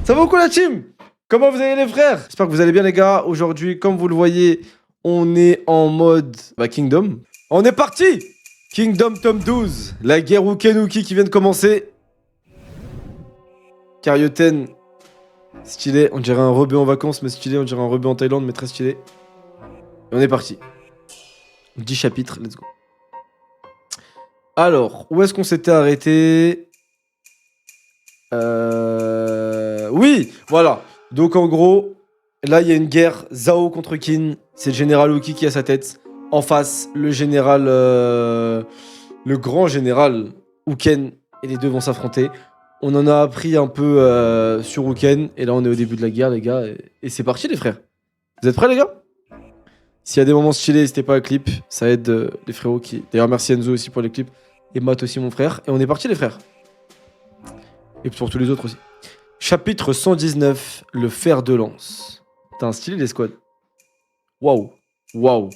Ça va ou quoi la team? Comment vous allez les frères? J'espère que vous allez bien les gars. Aujourd'hui, comme vous le voyez, on est en mode Kingdom. On est parti! Kingdom tome 12. La guerre Ukenuki qui vient de commencer. Karyoten. Stylé. On dirait un rebeu en vacances, mais stylé. On dirait un rebeu en Thaïlande, mais très stylé. Et on est parti. 10 chapitres, let's go. Alors, où est-ce qu'on s'était arrêté? Oui, voilà. Donc en gros, là il y a une guerre Zhao contre Qin. C'est le général Uki qui a sa tête. En face, le général, le grand général Uken. Et les deux vont s'affronter. On en a appris un peu sur Uken. Et là on est au début de la guerre les gars. Et c'est parti les frères. Vous êtes prêts les gars? S'il y a des moments stylés, n'hésitez pas à clip. Ça aide les frérots qui... D'ailleurs merci Enzo aussi pour les clips. Et Matt aussi mon frère. Et on est parti les frères. Et pour tous les autres aussi. Chapitre 119, le fer de lance. T'as un stylé les squads. Waouh. Waouh.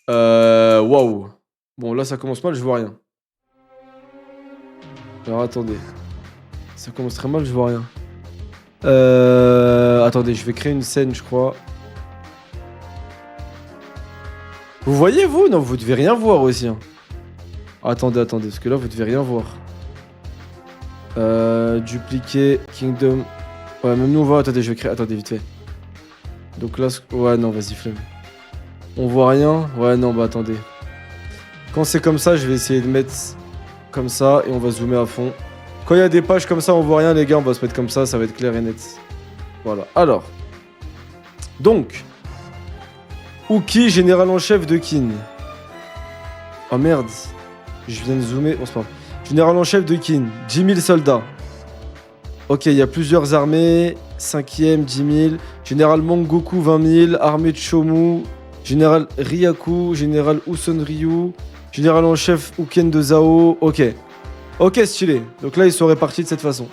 Waouh. Bon là ça commence mal, je vois rien. Alors attendez. Ça commence très mal, je vois rien. Attendez, je vais créer une scène je crois. Vous voyez vous? Non, vous devez rien voir aussi. Hein. Attendez, parce que là vous devez rien voir. Dupliquer, Kingdom. Ouais, même nous on voit. Attendez, je vais créer. Attendez, vite fait. Donc là, ouais, non, vas-y, flemme. On voit rien. Ouais, non, bah attendez. Quand c'est comme ça, je vais essayer de mettre comme ça et on va zoomer à fond. Quand il y a des pages comme ça, on voit rien, les gars, on va se mettre comme ça va être clair et net. Voilà. Alors. Donc. Uki, général en chef de Qin. Oh merde. Je viens de zoomer. Bon, c'est pas grave. Général en chef de Qin, 10 000 soldats. Ok, il y a plusieurs armées. 5ème, 10 000. Général Mongoku, 20 000. Armée de Chomu. Général Ryaku. Général Uson Ryu. Général en chef Uken de Zhao. Ok. Ok, stylé. Donc là, ils sont répartis de cette façon.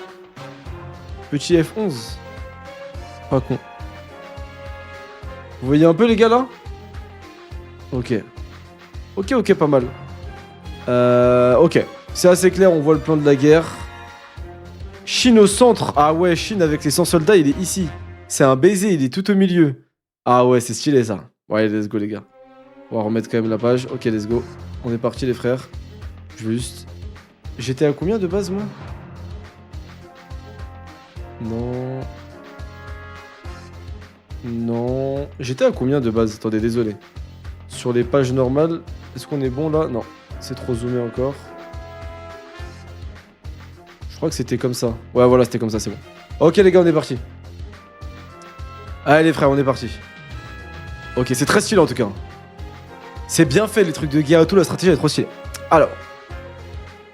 Petit F11. Pas con. Vous voyez un peu, les gars, là? Ok. Ok, pas mal. Ok. C'est assez clair, on voit le plan de la guerre. Chine au centre. Ah ouais, Chine avec les 100 soldats, il est ici. C'est un baiser, il est tout au milieu. Ah ouais, c'est stylé ça. Ouais, let's go les gars. On va remettre quand même la page. Ok, let's go. On est parti les frères. Juste. J'étais à combien de base moi? Non. Non. J'étais à combien de base? Attendez, désolé. Sur les pages normales, est-ce qu'on est bon là? Non. C'est trop zoomé encore. Je crois que c'était comme ça. Ouais, voilà, c'était comme ça, c'est bon. Ok, les gars, on est parti. Allez, les frères, on est parti. Ok, c'est très stylé en tout cas. C'est bien fait, les trucs de guerre et tout, la stratégie est trop stylée. Alors,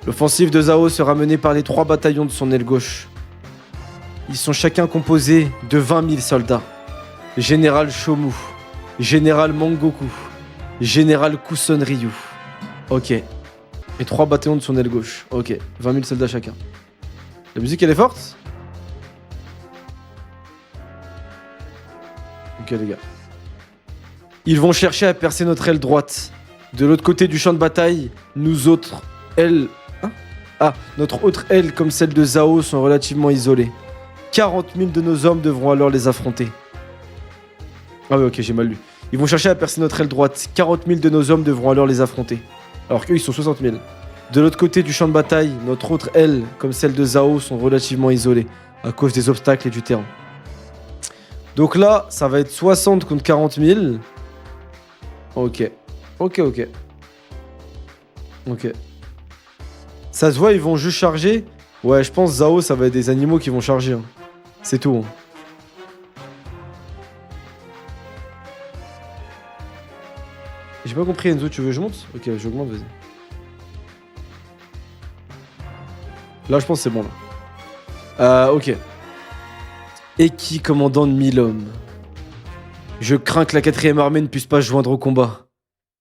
l'offensive de Zhao sera menée par les 3 bataillons de son aile gauche. Ils sont chacun composés de 20 000 soldats. Général Chomu, Général Mongoku, Général Kuson Ryu. Ok. Et 3 bataillons de son aile gauche. Ok, 20 000 soldats chacun. La musique, elle est forte? Ok, les gars. Ils vont chercher à percer notre aile droite. De l'autre côté du champ de bataille, nous autres ailes... Hein? Ah, notre autre aile, comme celle de Zhao, sont relativement isolées. 40 000 de nos hommes devront alors les affronter. Ah oui, ok, j'ai mal lu. Ils vont chercher à percer notre aile droite. 40 000 de nos hommes devront alors les affronter. Alors qu'eux, ils sont 60 000. De l'autre côté du champ de bataille, notre autre aile, comme celle de Zhao, sont relativement isolées, à cause des obstacles et du terrain. Donc là, ça va être 60 contre 40 000. Ok. Ok. Ça se voit, ils vont juste charger. Ouais, je pense Zhao, ça va être des animaux qui vont charger. Hein. C'est tout. Hein. J'ai pas compris, Enzo, tu veux que je monte? Ok, j'augmente, vas-y. Là, je pense que c'est bon, là. Ok. Eki, commandant de 1000 hommes. Je crains que la 4ème armée ne puisse pas se joindre au combat.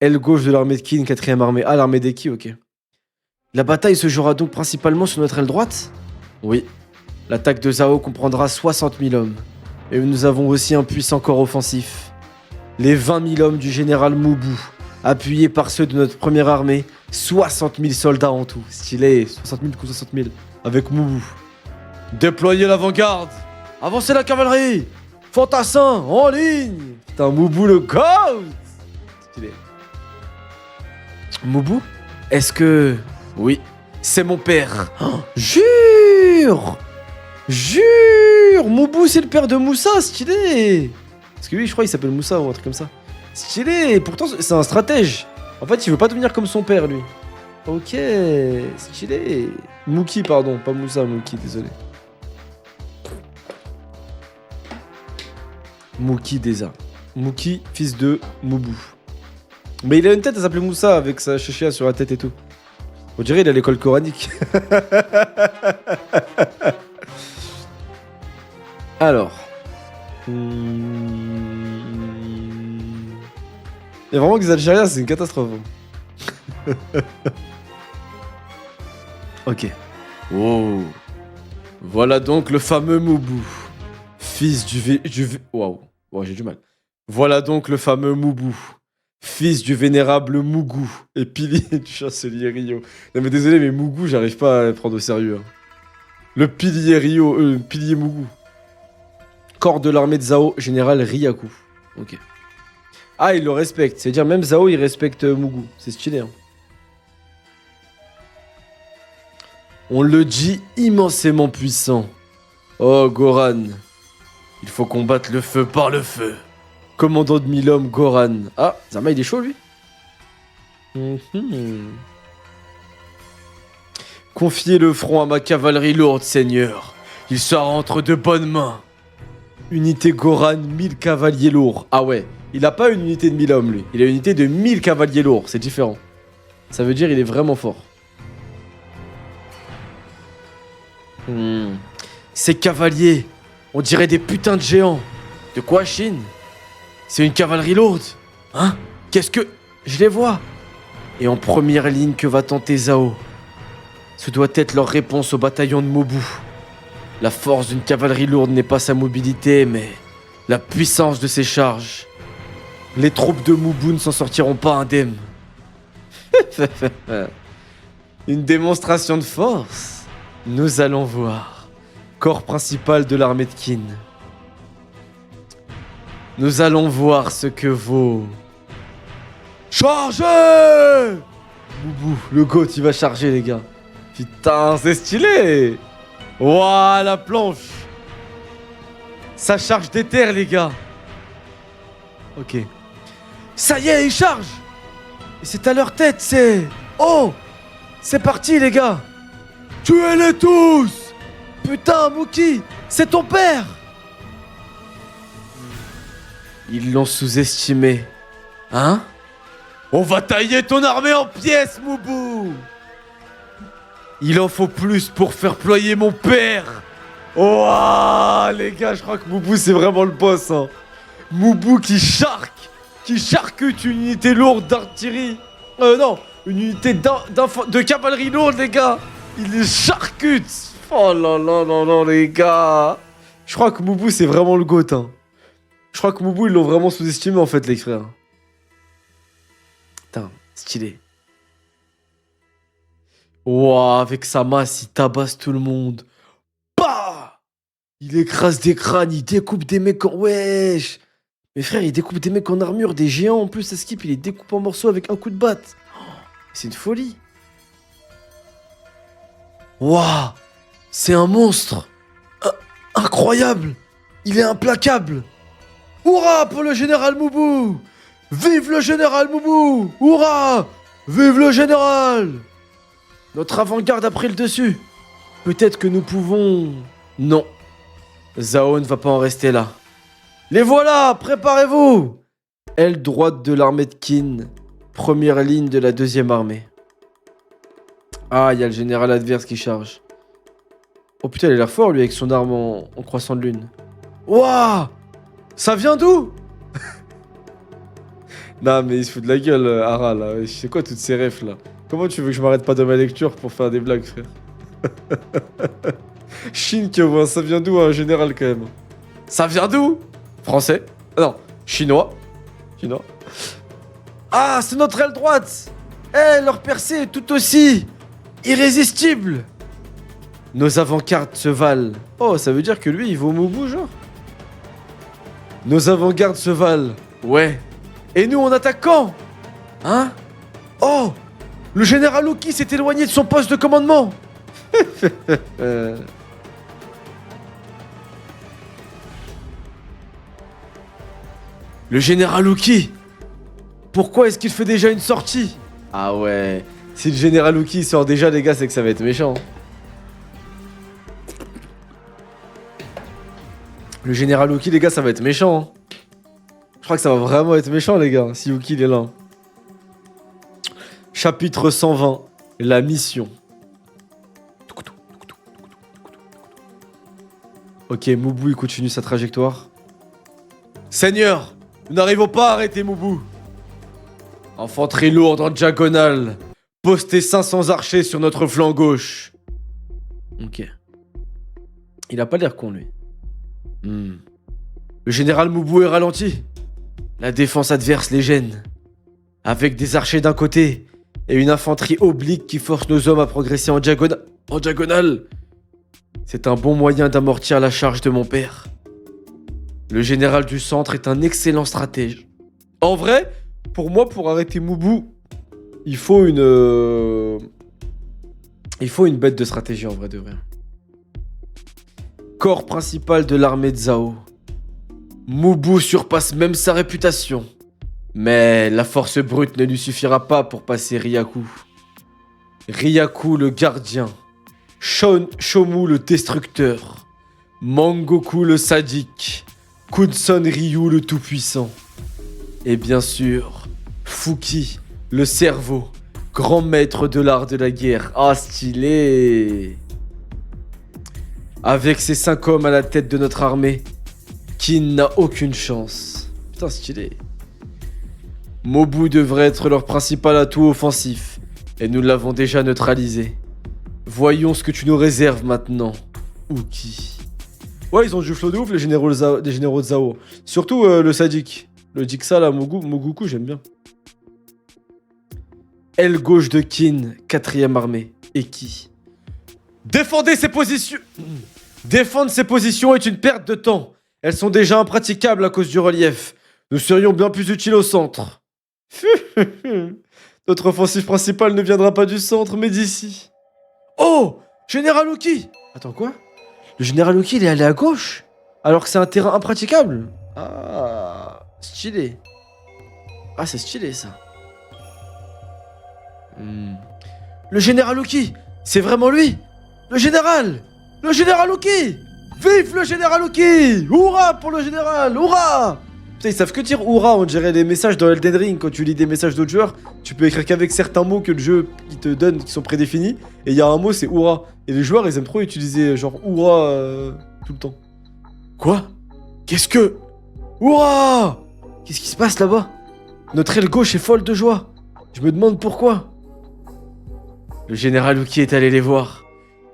Aile gauche de l'armée de Qin, 4ème armée. Ah, l'armée d'Eki, ok. La bataille se jouera donc principalement sur notre aile droite? Oui. L'attaque de Zhao comprendra 60 000 hommes. Et nous avons aussi un puissant corps offensif. Les 20 000 hommes du général Mubu, appuyés par ceux de notre première armée, 60 000 soldats en tout. Stylé, 60 000 contre 60 000, avec Mubu. Déployez l'avant-garde! Avancez la cavalerie. Fantassin, en ligne. Putain, Moubou le GOAT. Stylé. Moubou? Est-ce que... Oui, c'est mon père. Oh, jure. Moubou, c'est le père de Moussa, stylé. Parce que lui, je crois qu'il s'appelle Moussa ou un truc comme ça. Stylé. Pourtant, c'est un stratège. En fait, il veut pas devenir comme son père, lui. Ok, stylé. Mookie, pardon, pas Moussa, Mookie, désolé. Mookie Deza. Mookie, fils de Moubou. Mais il a une tête, elle s'appelait Moussa avec sa chéchia sur la tête et tout. On dirait il a l'école coranique. Alors. Il y a vraiment que les Algériens, c'est une catastrophe. Ok. Wow. Voilà donc le fameux Moubou. Fils Waouh. Wow, j'ai du mal. Voilà donc le fameux Moubou. Fils du vénérable Mougou et pilier du chancelier Rio. Non mais désolé, mais Mougou, j'arrive pas à le prendre au sérieux. Hein. Le pilier Rio, pilier Mougou. Corps de l'armée de Zhao, général Ryaku. Ok. Ah, il le respecte. C'est-à-dire même Zhao, il respecte Mougou. C'est stylé. Hein. On le dit immensément puissant. Oh, Goran. Il faut combattre le feu par le feu. Commandant de 1000 hommes, Goran. Ah, Zama, il est chaud, lui. Confiez le front à ma cavalerie lourde, seigneur. Il sera entre de bonnes mains. Unité Goran, 1000 cavaliers lourds. Ah ouais, il a pas une unité de 1000 hommes, lui. Il a une unité de 1000 cavaliers lourds, c'est différent. Ça veut dire il est vraiment fort. Ces cavaliers, on dirait des putains de géants. De quoi, Chine? C'est une cavalerie lourde. Hein? Qu'est-ce que... Je les vois. Et en première ligne, que va tenter Zhao? Ce doit être leur réponse au bataillon de Moubou. La force d'une cavalerie lourde n'est pas sa mobilité, mais la puissance de ses charges. Les troupes de Moubou ne s'en sortiront pas indemnes. Une démonstration de force. Nous allons voir. Corps principal de l'armée de Qin. Nous allons voir ce que vaut... Chargez! Moubou, le GOAT, il va charger, les gars. Putain, c'est stylé! Ouah, la planche! Ça charge des terres, les gars. Ok. Ça y est, ils chargent! Et c'est à leur tête, c'est... Oh! C'est parti, les gars! Tuez-les tous! Putain, Mookie! C'est ton père! Ils l'ont sous-estimé. Hein? On va tailler ton armée en pièces, Moubou! Il en faut plus pour faire ployer mon père! Ouah, les gars, je crois que Moubou, c'est vraiment le boss, hein. Moubou qui charcute une unité lourde d'artillerie. Non, une unité de cavalerie lourde, les gars. Il les charcute. Oh là là là là, les gars. Je crois que Moubou, c'est vraiment le GOAT, hein. Je crois que Moubou, ils l'ont vraiment sous-estimé, en fait, les frères. Putain, stylé. Ouah, avec sa masse, il tabasse tout le monde. Bah! Il écrase des crânes, il découpe des mecs en... Wesh! Mes frères, il découpe des mecs en armure, des géants en plus, ça skip, il les découpe en morceaux avec un coup de batte. Oh, c'est une folie. Ouah! C'est un monstre! Incroyable! Il est implacable! Hurrah pour le général Moubou! Vive le général Moubou! Hurrah! Vive le général! Notre avant-garde a pris le dessus. Peut-être que nous pouvons... Non. Zhao ne va pas en rester là. Les voilà! Préparez-vous! Aile droite de l'armée de Qin. Première ligne de la deuxième armée. Ah, il y a le général adverse qui charge. Oh putain, il a l'air fort lui avec son arme en croissant de lune. Ouah! Ça vient d'où? Non mais il se fout de la gueule, Ara là. C'est quoi toutes ces refs là? Comment tu veux que je m'arrête pas de ma lecture pour faire des blagues, frère? Chine qui envoie, ça vient d'où un général quand même? Ça vient d'où? Français? Non, chinois. Chinois. Ah, c'est notre aile droite! Eh, leur percée est tout aussi irrésistible! Nos avant-gardes se valent Oh, ça veut dire que lui, il vaut Moubou, genre? Nos avant-gardes se valent. Ouais. Et nous, on attaque quand? Hein? Oh! Le général Uki s'est éloigné de son poste de commandement. Le général Uki! Pourquoi est-ce qu'il fait déjà une sortie? Ah ouais. Si le général Uki sort déjà, les gars, c'est que ça va être méchant. Le général Uki, les gars, ça va être méchant. Je crois que ça va vraiment être méchant, les gars, si Uki il est là. Chapitre 120. La mission. Ok, Moubou, il continue sa trajectoire. Seigneur, nous n'arrivons pas à arrêter Moubou. Infanterie lourde en diagonale. Postez 500 archers sur notre flanc gauche. Ok. Il a pas l'air con, lui. Le général Moubou est ralenti. La défense adverse les gêne. Avec des archers d'un côté et une infanterie oblique qui force nos hommes à progresser en diagonale. C'est un bon moyen d'amortir la charge de mon père. Le général du centre est un excellent stratège. En vrai, pour moi, pour arrêter Moubou, il faut une bête de stratégie en vrai de vrai. Corps principal de l'armée de Zhao. Moubou surpasse même sa réputation. Mais la force brute ne lui suffira pas pour passer Ryaku. Ryaku le gardien. Shomu le destructeur. Mangoku le sadique. Kunson Ryu le tout-puissant. Et bien sûr, Fuki le cerveau. Grand maître de l'art de la guerre. Ah, stylé! Avec ces 5 hommes à la tête de notre armée, Kin n'a aucune chance. Putain, stylé. Mobu devrait être leur principal atout offensif, et nous l'avons déjà neutralisé. Voyons ce que tu nous réserves maintenant, Uki. Ouais, ils ont du flow de ouf, les généraux de Zhao. Surtout le sadique. Le Jigsaw, là, Mogoku, j'aime bien. Aile gauche de Kin, 4ème armée. Eki. Défendez ces positions. Défendre ces positions est une perte de temps. Elles sont déjà impraticables à cause du relief. Nous serions bien plus utiles au centre. Notre offensive principale ne viendra pas du centre, mais d'ici. Oh! Général Uki! Attends, quoi? Le général Uki, il est allé à gauche? Alors que c'est un terrain impraticable? Ah, stylé. Ah, c'est stylé, ça. Le général Uki! C'est vraiment lui! Le général! Le général Uki! Vive le général Uki! Hurrah pour le général! Hurrah! Putain, ils savent que dire hurrah, on dirait les messages dans Elden Ring. Quand tu lis des messages d'autres joueurs, tu peux écrire qu'avec certains mots que le jeu il te donne, qui sont prédéfinis. Et il y a un mot, c'est hurrah. Et les joueurs, ils aiment trop utiliser genre hurrah tout le temps. Quoi? Qu'est-ce que... Hurrah! Qu'est-ce qui se passe là-bas? Notre aile gauche est folle de joie. Je me demande pourquoi. Le général Uki est allé les voir.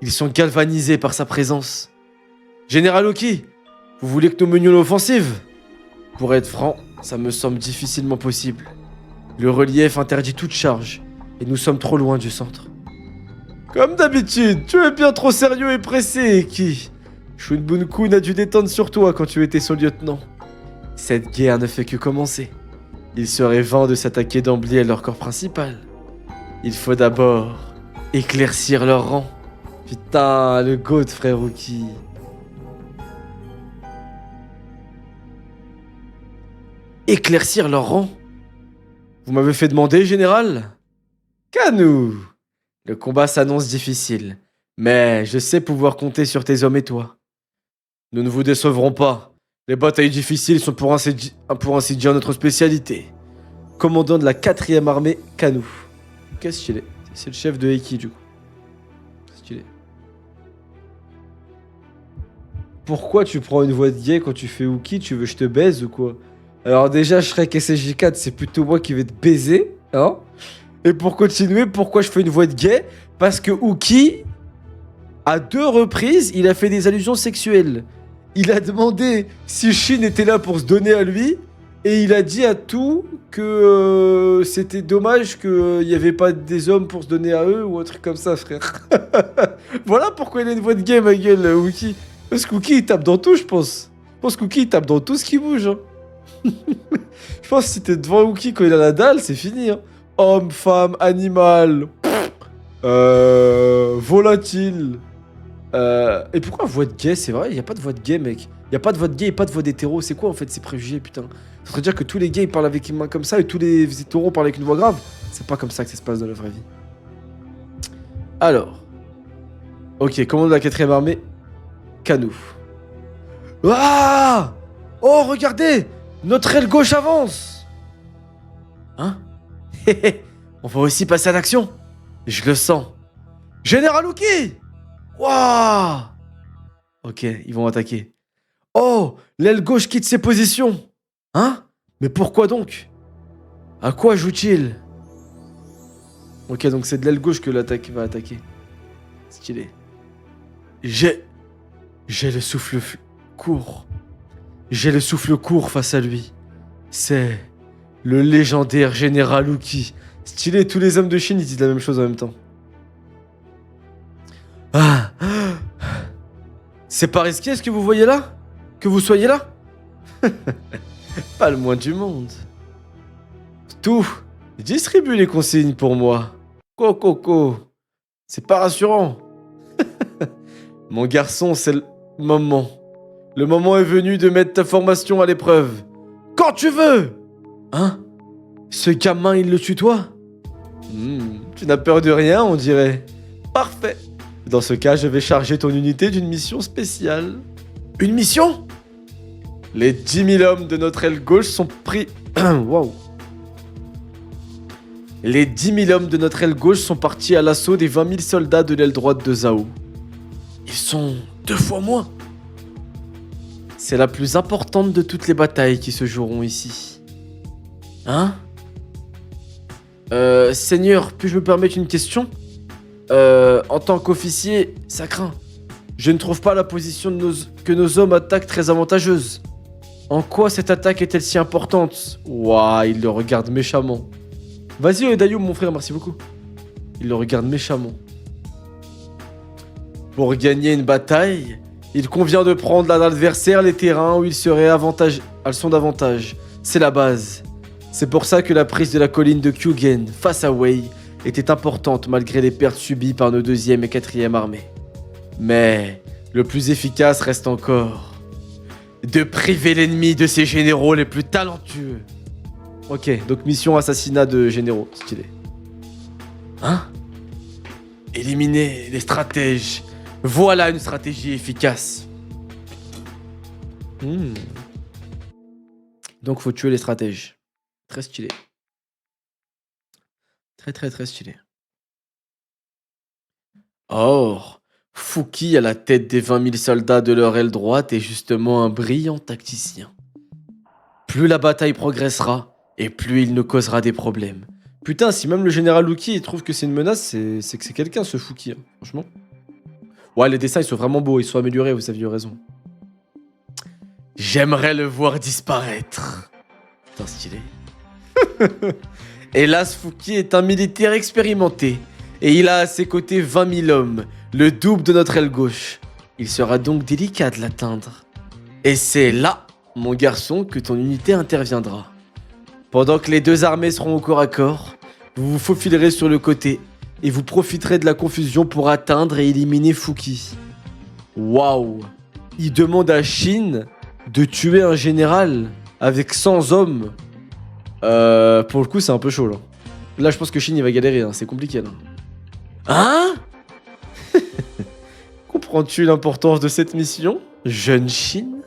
Ils sont galvanisés par sa présence. Général Uki, vous voulez que nous menions l'offensive? Pour être franc, ça me semble difficilement possible. Le relief interdit toute charge, et nous sommes trop loin du centre. Comme d'habitude, tu es bien trop sérieux et pressé, Eki. Shunbun-kun a dû détendre sur toi quand tu étais son lieutenant. Cette guerre ne fait que commencer. Il serait vain de s'attaquer d'emblée à leur corps principal. Il faut d'abord éclaircir leur rang. Putain, le GOAT, frère Uki. Éclaircir leur rang? Vous m'avez fait demander, général? Kanou! Le combat s'annonce difficile, mais je sais pouvoir compter sur tes hommes et toi. Nous ne vous décevrons pas. Les batailles difficiles sont pour ainsi dire notre spécialité. Commandant de la 4ème armée, Kanou. Qu'est-ce qu'il est? C'est le chef de Eki, du coup. Stylé. Pourquoi tu prends une voix de gay quand tu fais Uki? Tu veux que je te baise ou quoi? Alors déjà, Shrek SSJ4, c'est plutôt moi qui vais te baiser, hein? Et pour continuer, pourquoi je fais une voix de gay? Parce que Uki, à 2 reprises, il a fait des allusions sexuelles. Il a demandé si Shin était là pour se donner à lui, et il a dit à tout que c'était dommage qu'il n'y avait pas des hommes pour se donner à eux, ou un truc comme ça, frère. Voilà pourquoi il a une voix de gay, ma gueule, Uki. Parce que Cookie, il tape dans tout, je pense. Je pense que Cookie, il tape dans tout ce qui bouge. Hein. Je pense que si t'es devant Cookie quand il a la dalle, c'est fini. Hein. Homme, femme, animal, volatile. Et pourquoi voix de gay? C'est vrai, il y a pas de voix de gay, mec. Il y a pas de voix de gay et pas de voix d'hétéro. C'est quoi en fait ces préjugés, putain? Ça veut dire que tous les gays ils parlent avec une main comme ça et tous les hétéros parlent avec une voix grave? C'est pas comme ça que ça se passe dans la vraie vie. Alors. Ok, commande de la 4ème armée. Canou. Ah! Oh, regardez! Notre aile gauche avance! Hein? On va aussi passer à l'action. Je le sens. Général Ouki! Waouh! Ok, ils vont attaquer. Oh! L'aile gauche quitte ses positions! Hein? Mais pourquoi donc? À quoi joue-t-il? Ok, donc c'est de l'aile gauche que l'attaque va attaquer. Stylé. J'ai le souffle court. J'ai le souffle court face à lui. C'est le légendaire général Ouki. Stylé, tous les hommes de Chine ils disent la même chose en même temps. Ah. C'est pas risqué ce que vous voyez là? Que vous soyez là? Pas le moins du monde. Tout. Distribue les consignes pour moi. Coco. C'est pas rassurant. Mon garçon, c'est le moment. Le moment est venu de mettre ta formation à l'épreuve. Quand tu veux. Hein? Ce gamin, il le tutoie? Tu n'as peur de rien, on dirait. Parfait. Dans ce cas, je vais charger ton unité d'une mission spéciale. Une mission? Les 10 000 hommes de notre aile gauche sont pris... Waouh. Les 10 000 hommes de notre aile gauche sont partis à l'assaut des 20 000 soldats de l'aile droite de Zhao. Ils sont 2 fois moins. C'est la plus importante de toutes les batailles qui se joueront ici. Hein? Seigneur, puis-je me permettre une question? En tant qu'officier, ça craint. Je ne trouve pas la position que nos hommes attaquent très avantageuse. En quoi cette attaque est-elle si importante? Ouah, il le regarde méchamment. Vas-y, Dayoum, mon frère, merci beaucoup. Il le regarde méchamment. Pour gagner une bataille, il convient de prendre à l'adversaire les terrains où il serait à son avantage. C'est la base. C'est pour ça que la prise de la colline de Kyugen face à Wei était importante malgré les pertes subies par nos 2e et 4e armées. Mais le plus efficace reste encore de priver l'ennemi de ses généraux les plus talentueux. Ok, donc mission assassinat de généraux, stylé. Hein? Éliminer les stratèges. Voilà une stratégie efficace. Donc faut tuer les stratèges. Très stylé. Très stylé. Or, Fouki à la tête des 20 000 soldats de leur aile droite est justement un brillant tacticien. Plus la bataille progressera, et plus il nous causera des problèmes. Putain, si même le général Luki trouve que c'est une menace, c'est que c'est quelqu'un ce Fouki, hein, franchement. Ouais, les dessins ils sont vraiment beaux, ils sont améliorés, vous aviez raison. J'aimerais le voir disparaître. Putain, stylé. Hélas, Fouki est un militaire expérimenté, et il a à ses côtés 20 000 hommes, le double de notre aile gauche. Il sera donc délicat de l'atteindre. Et c'est là, mon garçon, que ton unité interviendra. Pendant que les 2 armées seront au corps à corps, vous vous faufilerez sur le côté, et vous profiterez de la confusion pour atteindre et éliminer Fouki. Waouh! Il demande à Shin de tuer un général avec 100 hommes. Pour le coup, c'est un peu chaud, là. Là, je pense que Shin, il va galérer, hein. C'est compliqué, là. Hein? Comprends-tu l'importance de cette mission, jeune Shin?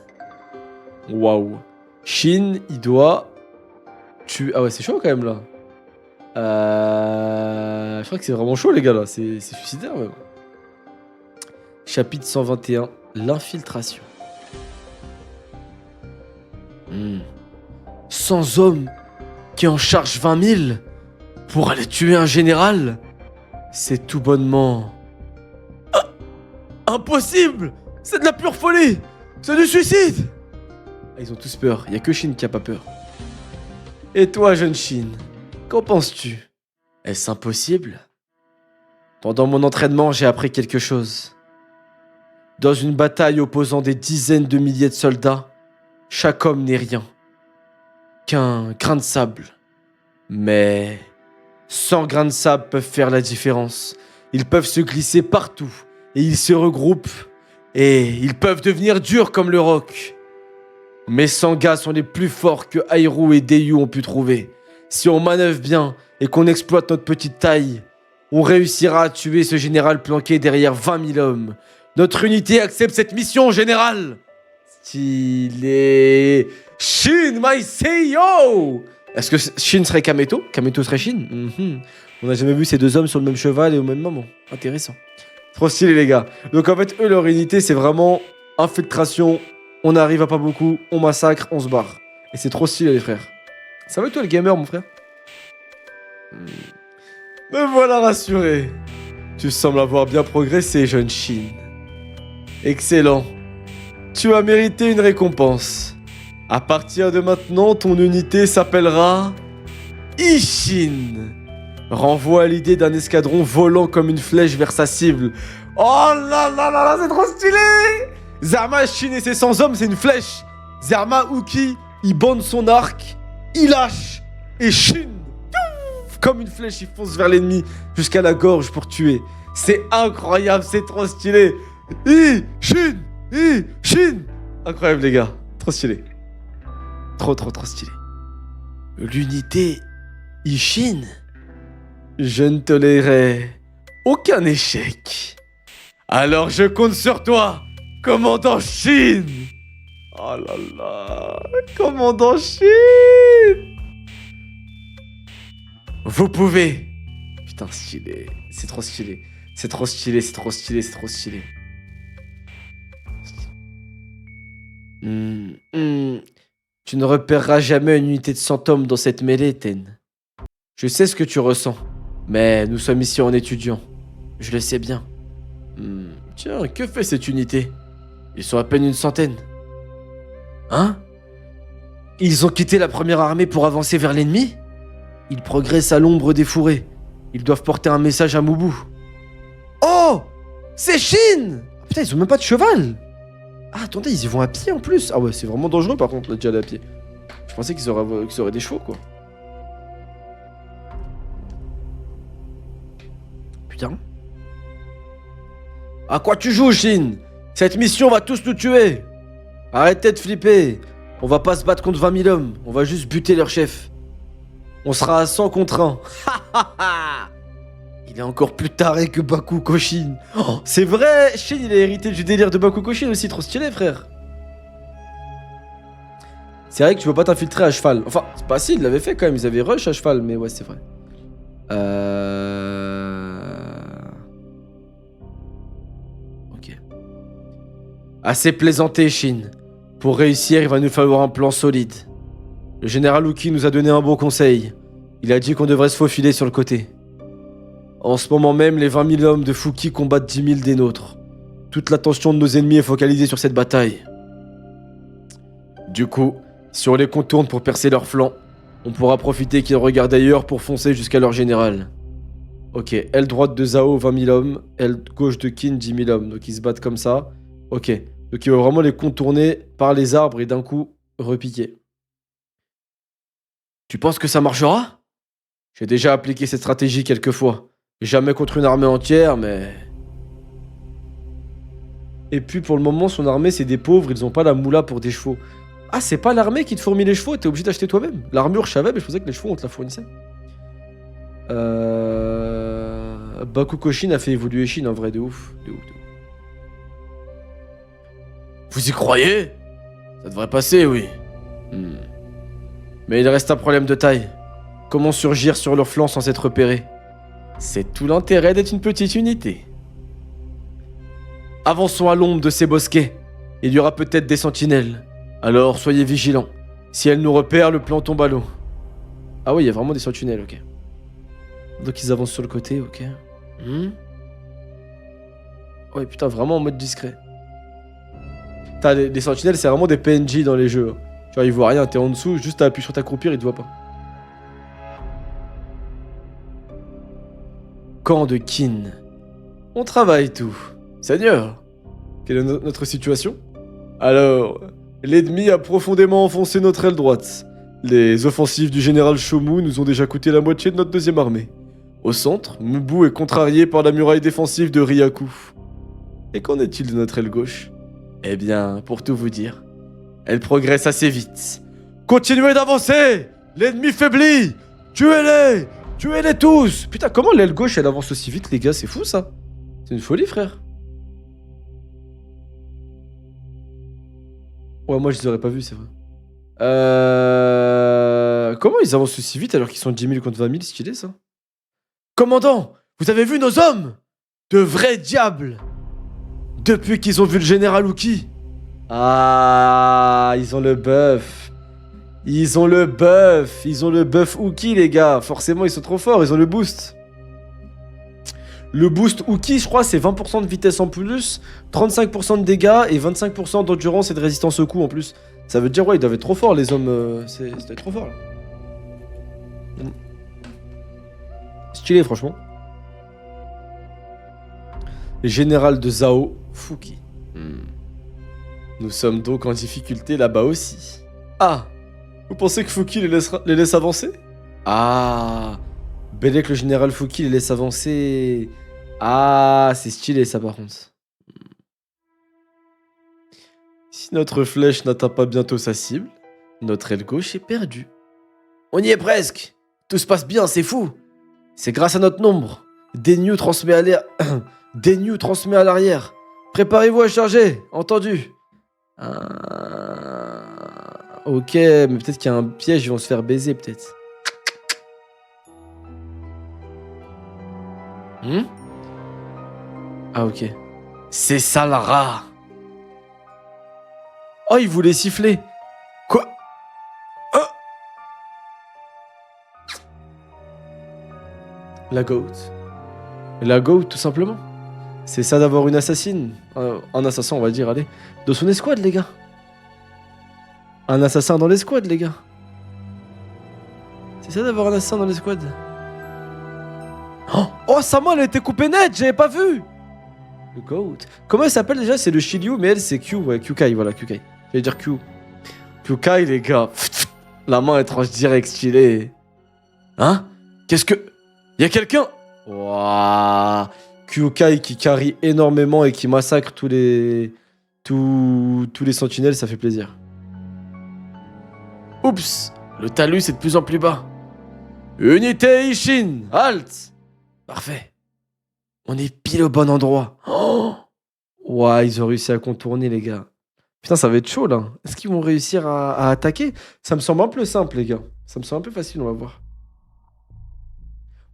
Waouh. Shin, il doit tuer... Ah ouais, c'est chaud, quand même, là. Je crois que c'est vraiment chaud, les gars, là. C'est suicidaire, même. Chapitre 121, l'infiltration. 100 hommes qui en chargent 20 000 pour aller tuer un général? C'est tout bonnement... impossible! C'est de la pure folie! C'est du suicide! Ils ont tous peur, il n'y a que Shin qui a pas peur. Et toi, jeune Shin, qu'en penses-tu? Est-ce impossible? Pendant mon entraînement, j'ai appris quelque chose. Dans une bataille opposant des dizaines de milliers de soldats, chaque homme n'est rien qu'un grain de sable. Mais 100 grains de sable peuvent faire la différence. Ils peuvent se glisser partout et ils se regroupent et ils peuvent devenir durs comme le roc. Mes 100 gars sont les plus forts que Hyrule et Deyu ont pu trouver. Si on manœuvre bien et qu'on exploite notre petite taille, on réussira à tuer ce général planqué derrière 20 000 hommes. Notre unité accepte cette mission, général. Stylé. Shin, my Seiyo. Est-ce que Shin serait Kameto? Kameto serait Shin? On n'a jamais vu ces deux hommes sur le même cheval et au même moment. Intéressant. Trop stylé, les gars. Donc en fait, eux, leur unité, c'est vraiment infiltration. On arrive à pas beaucoup, on massacre, on se barre. Et c'est trop stylé, les frères. Ça va toi, le gamer, mon frère? Me voilà rassuré. Tu sembles avoir bien progressé, jeune Shin. Excellent. Tu as mérité une récompense. À partir de maintenant, ton unité s'appellera Ishin. Renvoie à l'idée d'un escadron volant comme une flèche vers sa cible. Oh là là là là, c'est trop stylé! Zerma, Shin et ses 100 hommes, c'est une flèche. Zerma, Uki, il bande son arc, il lâche. Et Shin, comme une flèche, il fonce vers l'ennemi jusqu'à la gorge pour tuer. C'est incroyable, c'est trop stylé. Shin! Incroyable, les gars. Trop stylé. Trop stylé. L'unité Ishin? Je ne tolérerai aucun échec. Alors je compte sur toi, commandant Shin. Oh là là, commandant Shin. Vous pouvez. Putain, stylé. C'est trop stylé. C'est trop stylé, c'est trop stylé, c'est trop stylé. Tu ne repéreras jamais une unité de 100 hommes dans cette mêlée, Ten. Je sais ce que tu ressens, mais nous sommes ici en étudiant. Je le sais bien. Tiens, que fait cette unité? Ils sont à peine une centaine. Hein? Ils ont quitté la première armée pour avancer vers l'ennemi? Ils progressent à l'ombre des fourrés. Ils doivent porter un message à Mubu. Oh! C'est Shin! Putain, ils ont même pas de cheval! Ah, attendez, ils y vont à pied en plus. Ah ouais, c'est vraiment dangereux par contre, là, d'y aller à pied. Je pensais qu'ils auraient des chevaux, quoi. Putain. À quoi tu joues, Shin? Cette mission va tous nous tuer. Arrêtez de flipper. On va pas se battre contre 20 000 hommes. On va juste buter leur chef. On sera à 100 contre 1. Il est encore plus taré que Bakugo Shin. Oh, c'est vrai, Shin il a hérité du délire de Bakugo Shin aussi, trop stylé frère. C'est vrai que tu peux pas t'infiltrer à cheval. Enfin, c'est pas si, ils l'avaient fait quand même, ils avaient rush à cheval, mais ouais c'est vrai. Ok. Assez plaisanté Shin. Pour réussir, il va nous falloir un plan solide. Le général Uki nous a donné un bon conseil. Il a dit qu'on devrait se faufiler sur le côté. En ce moment même, les 20 000 hommes de Fuki combattent 10 000 des nôtres. Toute l'attention de nos ennemis est focalisée sur cette bataille. Du coup, si on les contourne pour percer leurs flancs, on pourra profiter qu'ils regardent ailleurs pour foncer jusqu'à leur général. Ok, aile droite de Zhao, 20 000 hommes. Aile gauche de Qin, 10 000 hommes. Donc ils se battent comme ça. Ok, donc il va vraiment les contourner par les arbres et d'un coup, repiquer. Tu penses que ça marchera? J'ai déjà appliqué cette stratégie quelques fois. Jamais contre une armée entière, mais... Et puis pour le moment, son armée, c'est des pauvres, ils ont pas la moula pour des chevaux. Ah, c'est pas l'armée qui te fournit les chevaux, t'es obligé d'acheter toi-même. L'armure, je savais, mais je pensais que les chevaux, on te la fournissait. Bakugo Shin a fait évoluer Shin, en vrai, de ouf. De ouf. Vous y croyez? Ça devrait passer, oui. Mais il reste un problème de taille. Comment surgir sur leur flanc sans être repéré? C'est tout l'intérêt d'être une petite unité. Avançons à l'ombre de ces bosquets. Il y aura peut-être des sentinelles. Alors soyez vigilants. Si elles nous repèrent, le plan tombe à l'eau. Ah oui, il y a vraiment des sentinelles, ok. Donc ils avancent sur le côté, ok. Ouais, putain, vraiment en mode discret. Putain, les sentinelles, c'est vraiment des PNJ dans les jeux. Tu vois, ils voient rien, t'es en dessous, juste t'as appuyé sur ta croupir, ils te voient pas. Camp de Qin. On travaille tout. Seigneur, Quelle est notre situation? Alors, l'ennemi a profondément enfoncé notre aile droite. Les offensives du général Shomu nous ont déjà coûté la moitié de notre deuxième armée. Au centre, Mubu est contrarié par la muraille défensive de Ryaku. Et qu'en est-il de notre aile gauche? Eh bien, pour tout vous dire, elle progresse assez vite. Continuez d'avancer! L'ennemi faiblit! Tuez-les! Tuez-les tous! Putain, comment l'aile gauche elle avance aussi vite, les gars? C'est fou ça! C'est une folie, frère! Ouais, moi je les aurais pas vus, c'est vrai. Comment ils avancent aussi vite alors qu'ils sont 10 000 contre 20 000? Stylé ça. Commandant, vous avez vu nos hommes? De vrais diables! Depuis qu'ils ont vu le général Uki. Ah, ils ont le buff. Ils ont le buff. Ils ont le buff Uki, les gars. Forcément, ils sont trop forts. Ils ont le boost. Le boost Uki, je crois, c'est 20% de vitesse en plus, 35% de dégâts et 25% d'endurance et de résistance au coup en plus. Ça veut dire, ouais, ils doivent être trop forts, les hommes. C'était trop fort, là. Stylé, franchement. Général de Zhao, Fuki. Nous sommes donc en difficulté là-bas aussi. Ah, vous pensez que Fuki les laisse avancer? Ah, Belek le général Fuki les laisse avancer. Ah, c'est stylé ça par contre. Si notre flèche n'atteint pas bientôt sa cible, notre aile gauche est perdue. On y est presque. Tout se passe bien, c'est fou. C'est grâce à notre nombre. Denyu transmet à l'air. Denyu transmet à l'arrière. Préparez-vous à charger, entendu. Ok, mais peut-être qu'il y a un piège, ils vont se faire baiser, peut-être. Ah, ok. C'est ça, le rat. Oh, il voulait siffler. Quoi? La goat. La goat, tout simplement. C'est ça d'avoir une assassine. Un assassin, on va dire, allez. Dans son escouade, les gars. Un assassin dans l'escouade, les gars. C'est ça d'avoir un assassin dans l'escouade. Oh, Sama, elle a été coupée net, j'avais pas vu. Le goat. Comment elle s'appelle déjà? C'est le Shiryu, mais elle, c'est Q. Ouais, Kyukai, voilà, Kyukai. J'allais dire Q. Kyukai, les gars. La main étrange direct, stylé. Hein? Qu'est-ce que... Y'a quelqu'un? Waouh. Kyukai qui carry énormément et qui massacre tous les sentinelles, ça fait plaisir. Oups, le talus est de plus en plus bas. Unité Ishin, halte. Parfait. On est pile au bon endroit. Oh, ouais, ils ont réussi à contourner, les gars. Putain, ça va être chaud, là. Est-ce qu'ils vont réussir à attaquer? Ça me semble un peu simple, les gars. Ça me semble un peu facile, on va voir.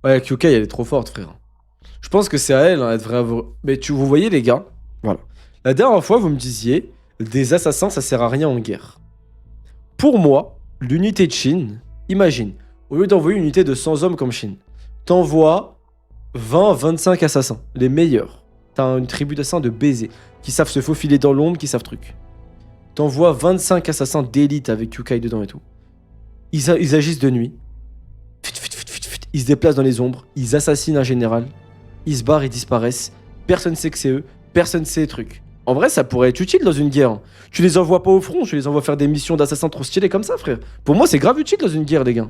Ouais, Kyukai, elle est trop forte, frère. Je pense que c'est à elle, hein, elle devrait avoir... Mais vous voyez, les gars, voilà. La dernière fois, vous me disiez, des assassins, ça sert à rien en guerre. Pour moi, l'unité de Shin, imagine, au lieu d'envoyer une unité de 100 hommes comme Shin, t'envoies 20-25 assassins, les meilleurs. T'as une tribu d'assassins de baisers, qui savent se faufiler dans l'ombre, qui savent truc. T'envoies 25 assassins d'élite avec Kyukai dedans et tout. Ils agissent de nuit. Ils se déplacent dans les ombres, ils assassinent un général, ils se barrent, ils disparaissent. Personne sait que c'est eux, personne sait les trucs. En vrai, ça pourrait être utile dans une guerre. Tu les envoies pas au front, tu les envoies faire des missions d'assassins trop stylées comme ça, frère. Pour moi, c'est grave utile dans une guerre, les gars.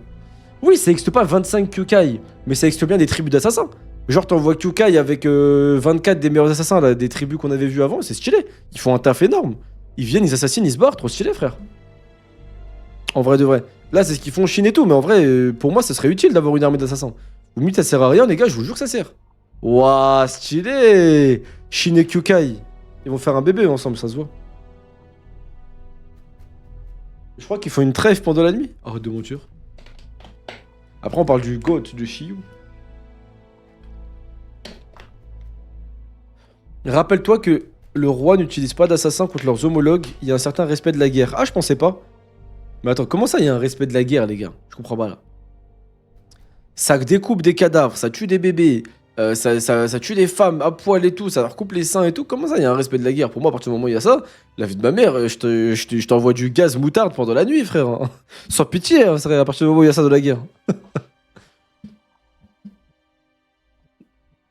Oui, ça n'existe pas 25 Kyukai, mais ça existe bien des tribus d'assassins. Genre, t'envoies Kyukai avec 24 des meilleurs assassins, là, des tribus qu'on avait vues avant, c'est stylé. Ils font un taf énorme. Ils viennent, ils assassinent, ils se barrent, trop stylé, frère. En vrai de vrai. Là, c'est ce qu'ils font Chine et tout, mais en vrai, pour moi, ça serait utile d'avoir une armée d'assassins. Vous me dites, ça sert à rien, les gars, je vous jure que ça sert. Waouh, stylé. Chine et Kyukai. Ils vont faire un bébé ensemble, ça se voit. Je crois qu'ils font une trêve pendant la nuit. Arrête de mentir. Après, on parle du GOAT, de Shiryu. Rappelle-toi que le roi n'utilise pas d'assassins contre leurs homologues. Il y a un certain respect de la guerre. Ah, je pensais pas. Mais attends, comment ça, il y a un respect de la guerre, les gars? Je comprends pas, là. Ça découpe des cadavres, ça tue des bébés, ça tue des femmes à poil et tout, ça leur coupe les seins et tout. Comment ça, il y a un respect de la guerre? Pour moi, à partir du moment où il y a ça, la vie de ma mère, je t'envoie du gaz moutarde pendant la nuit, frère. Hein. Sans pitié, hein, à partir du moment où il y a ça de la guerre.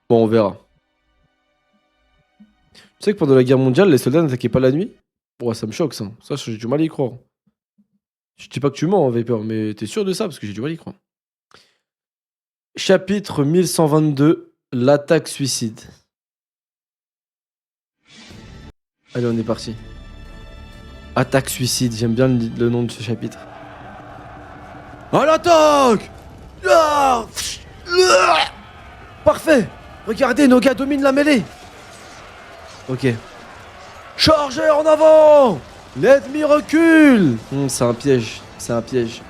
Bon, on verra. Tu sais que pendant la guerre mondiale, les soldats n'attaquaient pas la nuit? Ouais, ça me choque, ça. Ça, j'ai du mal à y croire. Je dis pas que tu mens, hein, Viper, mais t'es sûr de ça? Parce que j'ai du mal à y croire. Chapitre 1122, l'attaque suicide. Allez, on est parti. Attaque suicide, j'aime bien le nom de ce chapitre. À l'attaque! Ah! Parfait! Regardez, nos gars dominent la mêlée! Ok. Chargez en avant! L'ennemi recule! C'est un piège, c'est un piège,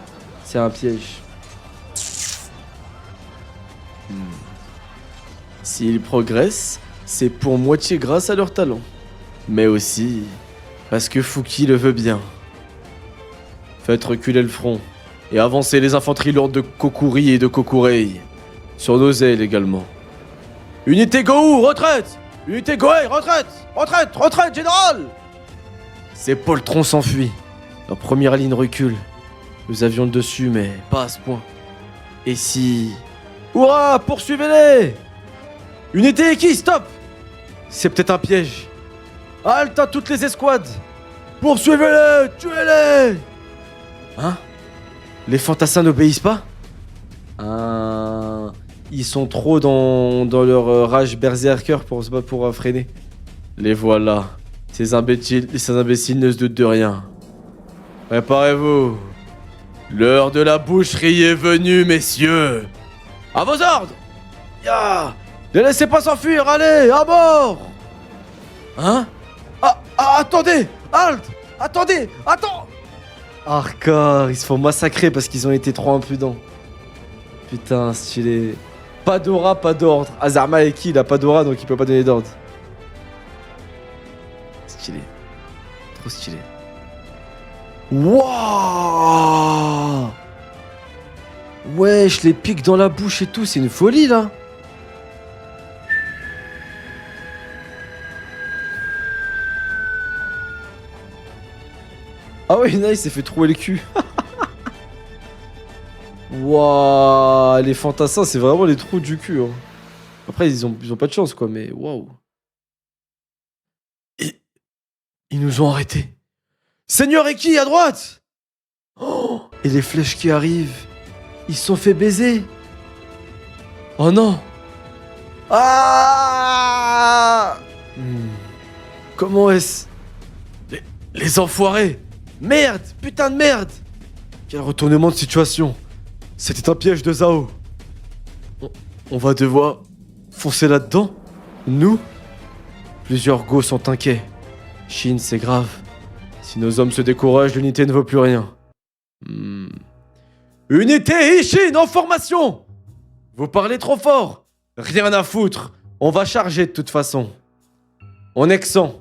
c'est un piège. S'ils progressent, c'est pour moitié grâce à leur talent. Mais aussi parce que Fouki le veut bien. Faites reculer le front et avancez les infanteries lourdes de Kokuri et de Kokurei. Sur nos ailes également. Unité Gohou, retraite! Unité Gohei, retraite! Retraite! Retraite, général! Ces poltrons s'enfuient. Leur première ligne recule. Nous avions le dessus, mais pas à ce point. Et si... Hurrah! Poursuivez-les! Unité Eki, stop! C'est peut-être un piège. Halte à toutes les escouades! Poursuivez-les! Tuez-les! Hein? Les fantassins n'obéissent pas? Ils sont trop dans leur rage berserker pour freiner. Les voilà. Ces imbéciles ne se doutent de rien. Préparez-vous. L'heure de la boucherie est venue, messieurs. À vos ordres! Ya! Ne laissez pas s'enfuir, allez, à bord! Hein? Attendez! Halte! Attendez! Attends! Hardcore, ils se font massacrer parce qu'ils ont été trop impudents. Putain, stylé. Pas d'aura, pas d'ordre. Azarma Eki, il a pas d'aura, donc il peut pas donner d'ordre. Stylé. Trop stylé. Wouah! Ouais, je les pique dans la bouche et tout, c'est une folie là. Ah ouais, nice, il s'est fait trouer le cul. Waouh, les fantassins, c'est vraiment les trous du cul. Hein. Après, ils ont pas de chance, quoi, mais waouh. Ils nous ont arrêtés. Seigneur Eki, à droite! Oh, et les flèches qui arrivent, ils se sont fait baiser. Oh non! Ah! Comment est-ce? Les enfoirés! Merde! Putain de merde! Quel retournement de situation! C'était un piège de Zao. On va devoir foncer là-dedans? Nous? Plusieurs Go sont inquiets. Shin, c'est grave. Si nos hommes se découragent, l'unité ne vaut plus rien. Unité Ishin en formation! Vous parlez trop fort! Rien à foutre! On va charger de toute façon. On est que 100.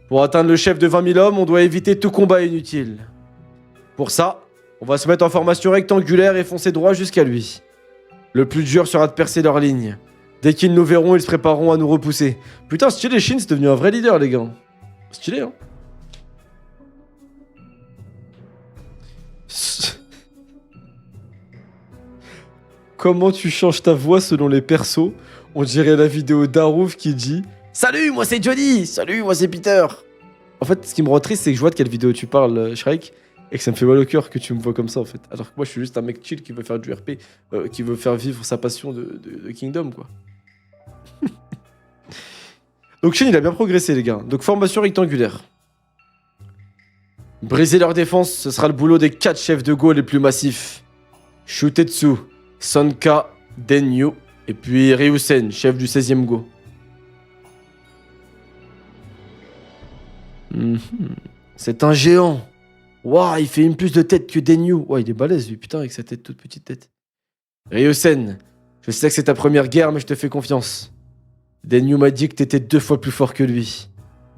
Pour atteindre le chef de 20 000 hommes, on doit éviter tout combat inutile. Pour ça, on va se mettre en formation rectangulaire et foncer droit jusqu'à lui. Le plus dur sera de percer leur ligne. Dès qu'ils nous verront, ils se prépareront à nous repousser. Putain, stylé, Shin, c'est devenu un vrai leader, les gars. Stylé, hein. Comment tu changes ta voix selon les persos? On dirait la vidéo d'Arouf qui dit « Salut, moi c'est Johnny! Salut, moi c'est Peter !» En fait, ce qui me rend triste, c'est que je vois de quelle vidéo tu parles, Shrek, et que ça me fait mal au cœur que tu me vois comme ça, en fait. Alors que moi, je suis juste un mec chill qui veut faire du RP, qui veut faire vivre sa passion de Kingdom, quoi. Donc Shin, il a bien progressé, les gars. Donc formation rectangulaire. Briser leur défense, ce sera le boulot des 4 chefs de Go les plus massifs. Shutetsu, Sonka, Denyu, et puis Ryusen, chef du 16e Go. C'est un géant. Waouh, il fait une plus de tête que Denyu. Waouh, il est balèze, lui, putain, avec sa tête, toute petite tête. Ryusen, je sais que c'est ta première guerre, mais je te fais confiance. Denyu m'a dit que t'étais 2 fois plus fort que lui.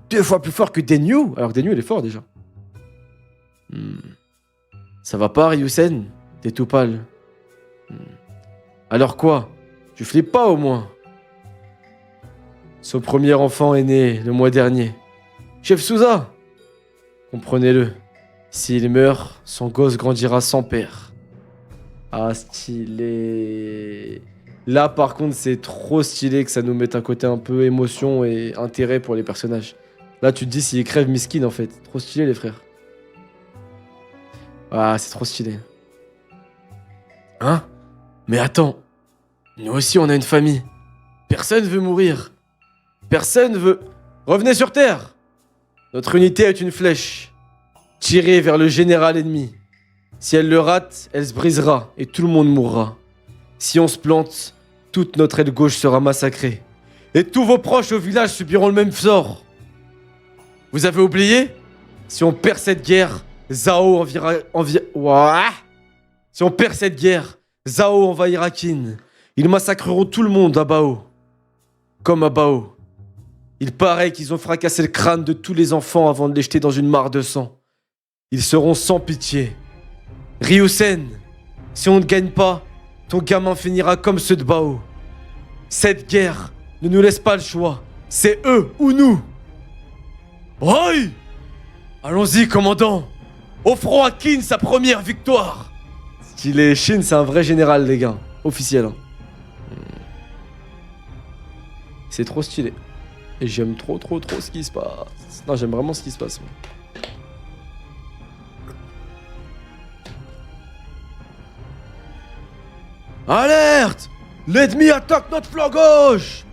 2 fois plus fort que Denyu? Alors que Denyu, il est fort, déjà. Ça va pas, Ryusen? T'es tout pâle. Alors quoi? Tu flippes pas, au moins? Son premier enfant est né le mois dernier. Chef Souza! Comprenez-le. S'il meurt, son gosse grandira sans père. Ah, stylé. Là, par contre, c'est trop stylé que ça nous mette un côté un peu émotion et intérêt pour les personnages. Là, tu te dis s'il crève miskin en fait. Trop stylé, les frères. Ah, c'est trop stylé. Hein? Mais attends. Nous aussi, on a une famille. Personne veut mourir. Personne veut... Revenez sur Terre. Notre unité est une flèche. Tirée vers le général ennemi. Si elle le rate, elle se brisera et tout le monde mourra. Si on se plante, toute notre aile gauche sera massacrée. Et tous vos proches au village subiront le même sort. Vous avez oublié? Si on perd cette guerre, Zhao Ouah. Si on perd cette guerre, Zhao envahira Qin. Ils massacreront tout le monde à Bao. Comme à Bao. Il paraît qu'ils ont fracassé le crâne de tous les enfants avant de les jeter dans une mare de sang. Ils seront sans pitié. Ryusen, si on ne gagne pas, ton gamin finira comme ceux de Bao. Cette guerre ne nous laisse pas le choix. C'est eux ou nous. Oi! Allons-y, commandant. Offrons à Qin sa première victoire. Stylé, Shin, c'est un vrai général, les gars. Officiel. Hein. C'est trop stylé. Et j'aime trop ce qui se passe. Non, j'aime vraiment ce qui se passe. Moi. Alerte! L'ennemi attaque notre flanc gauche!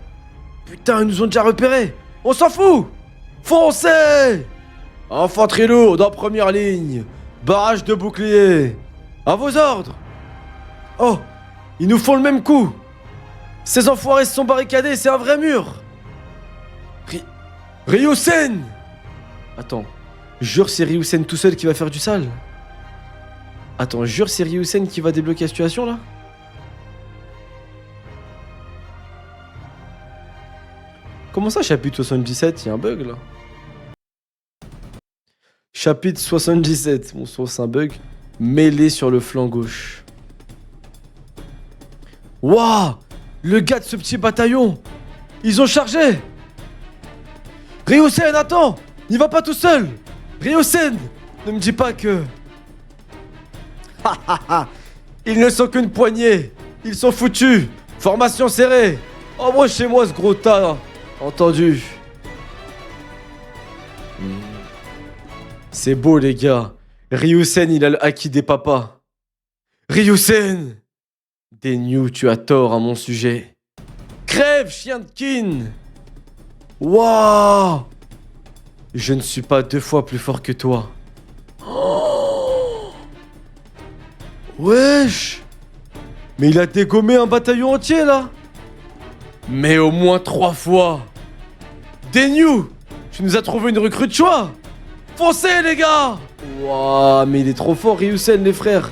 Putain, ils nous ont déjà repérés! On s'en fout! Foncez! Infanterie lourde en première ligne! Barrage de boucliers! À vos ordres! Oh! Ils nous font le même coup! Ces enfoirés se sont barricadés, c'est un vrai mur! Ryusen! Attends, jure c'est Ryusen tout seul qui va faire du sale? Attends, jure c'est Ryusen qui va débloquer la situation là? Comment ça, chapitre 77? Il y a un bug là. Chapitre 77. Bon, c'est un bug. Mêlé sur le flanc gauche. Waouh! Le gars de ce petit bataillon! Ils ont chargé! Ryusen, attends! N'y va pas tout seul! Ryusen! Ne me dis pas que... Ils ne sont qu'une poignée! Ils sont foutus! Formation serrée! Envoie chez moi ce gros tas! Entendu. C'est beau les gars. Ryusen il a le haki des papas. Ryusen! Denyu, tu as tort à mon sujet. Crève, chien de Qin! Waouh! Je ne suis pas 2 fois plus fort que toi. Oh! Wesh! Mais il a dégommé un bataillon entier là! Mais au moins 3 fois! Denyu! Tu nous as trouvé une recrue de choix! Foncez les gars! Waouh, mais il est trop fort Ryusen les frères!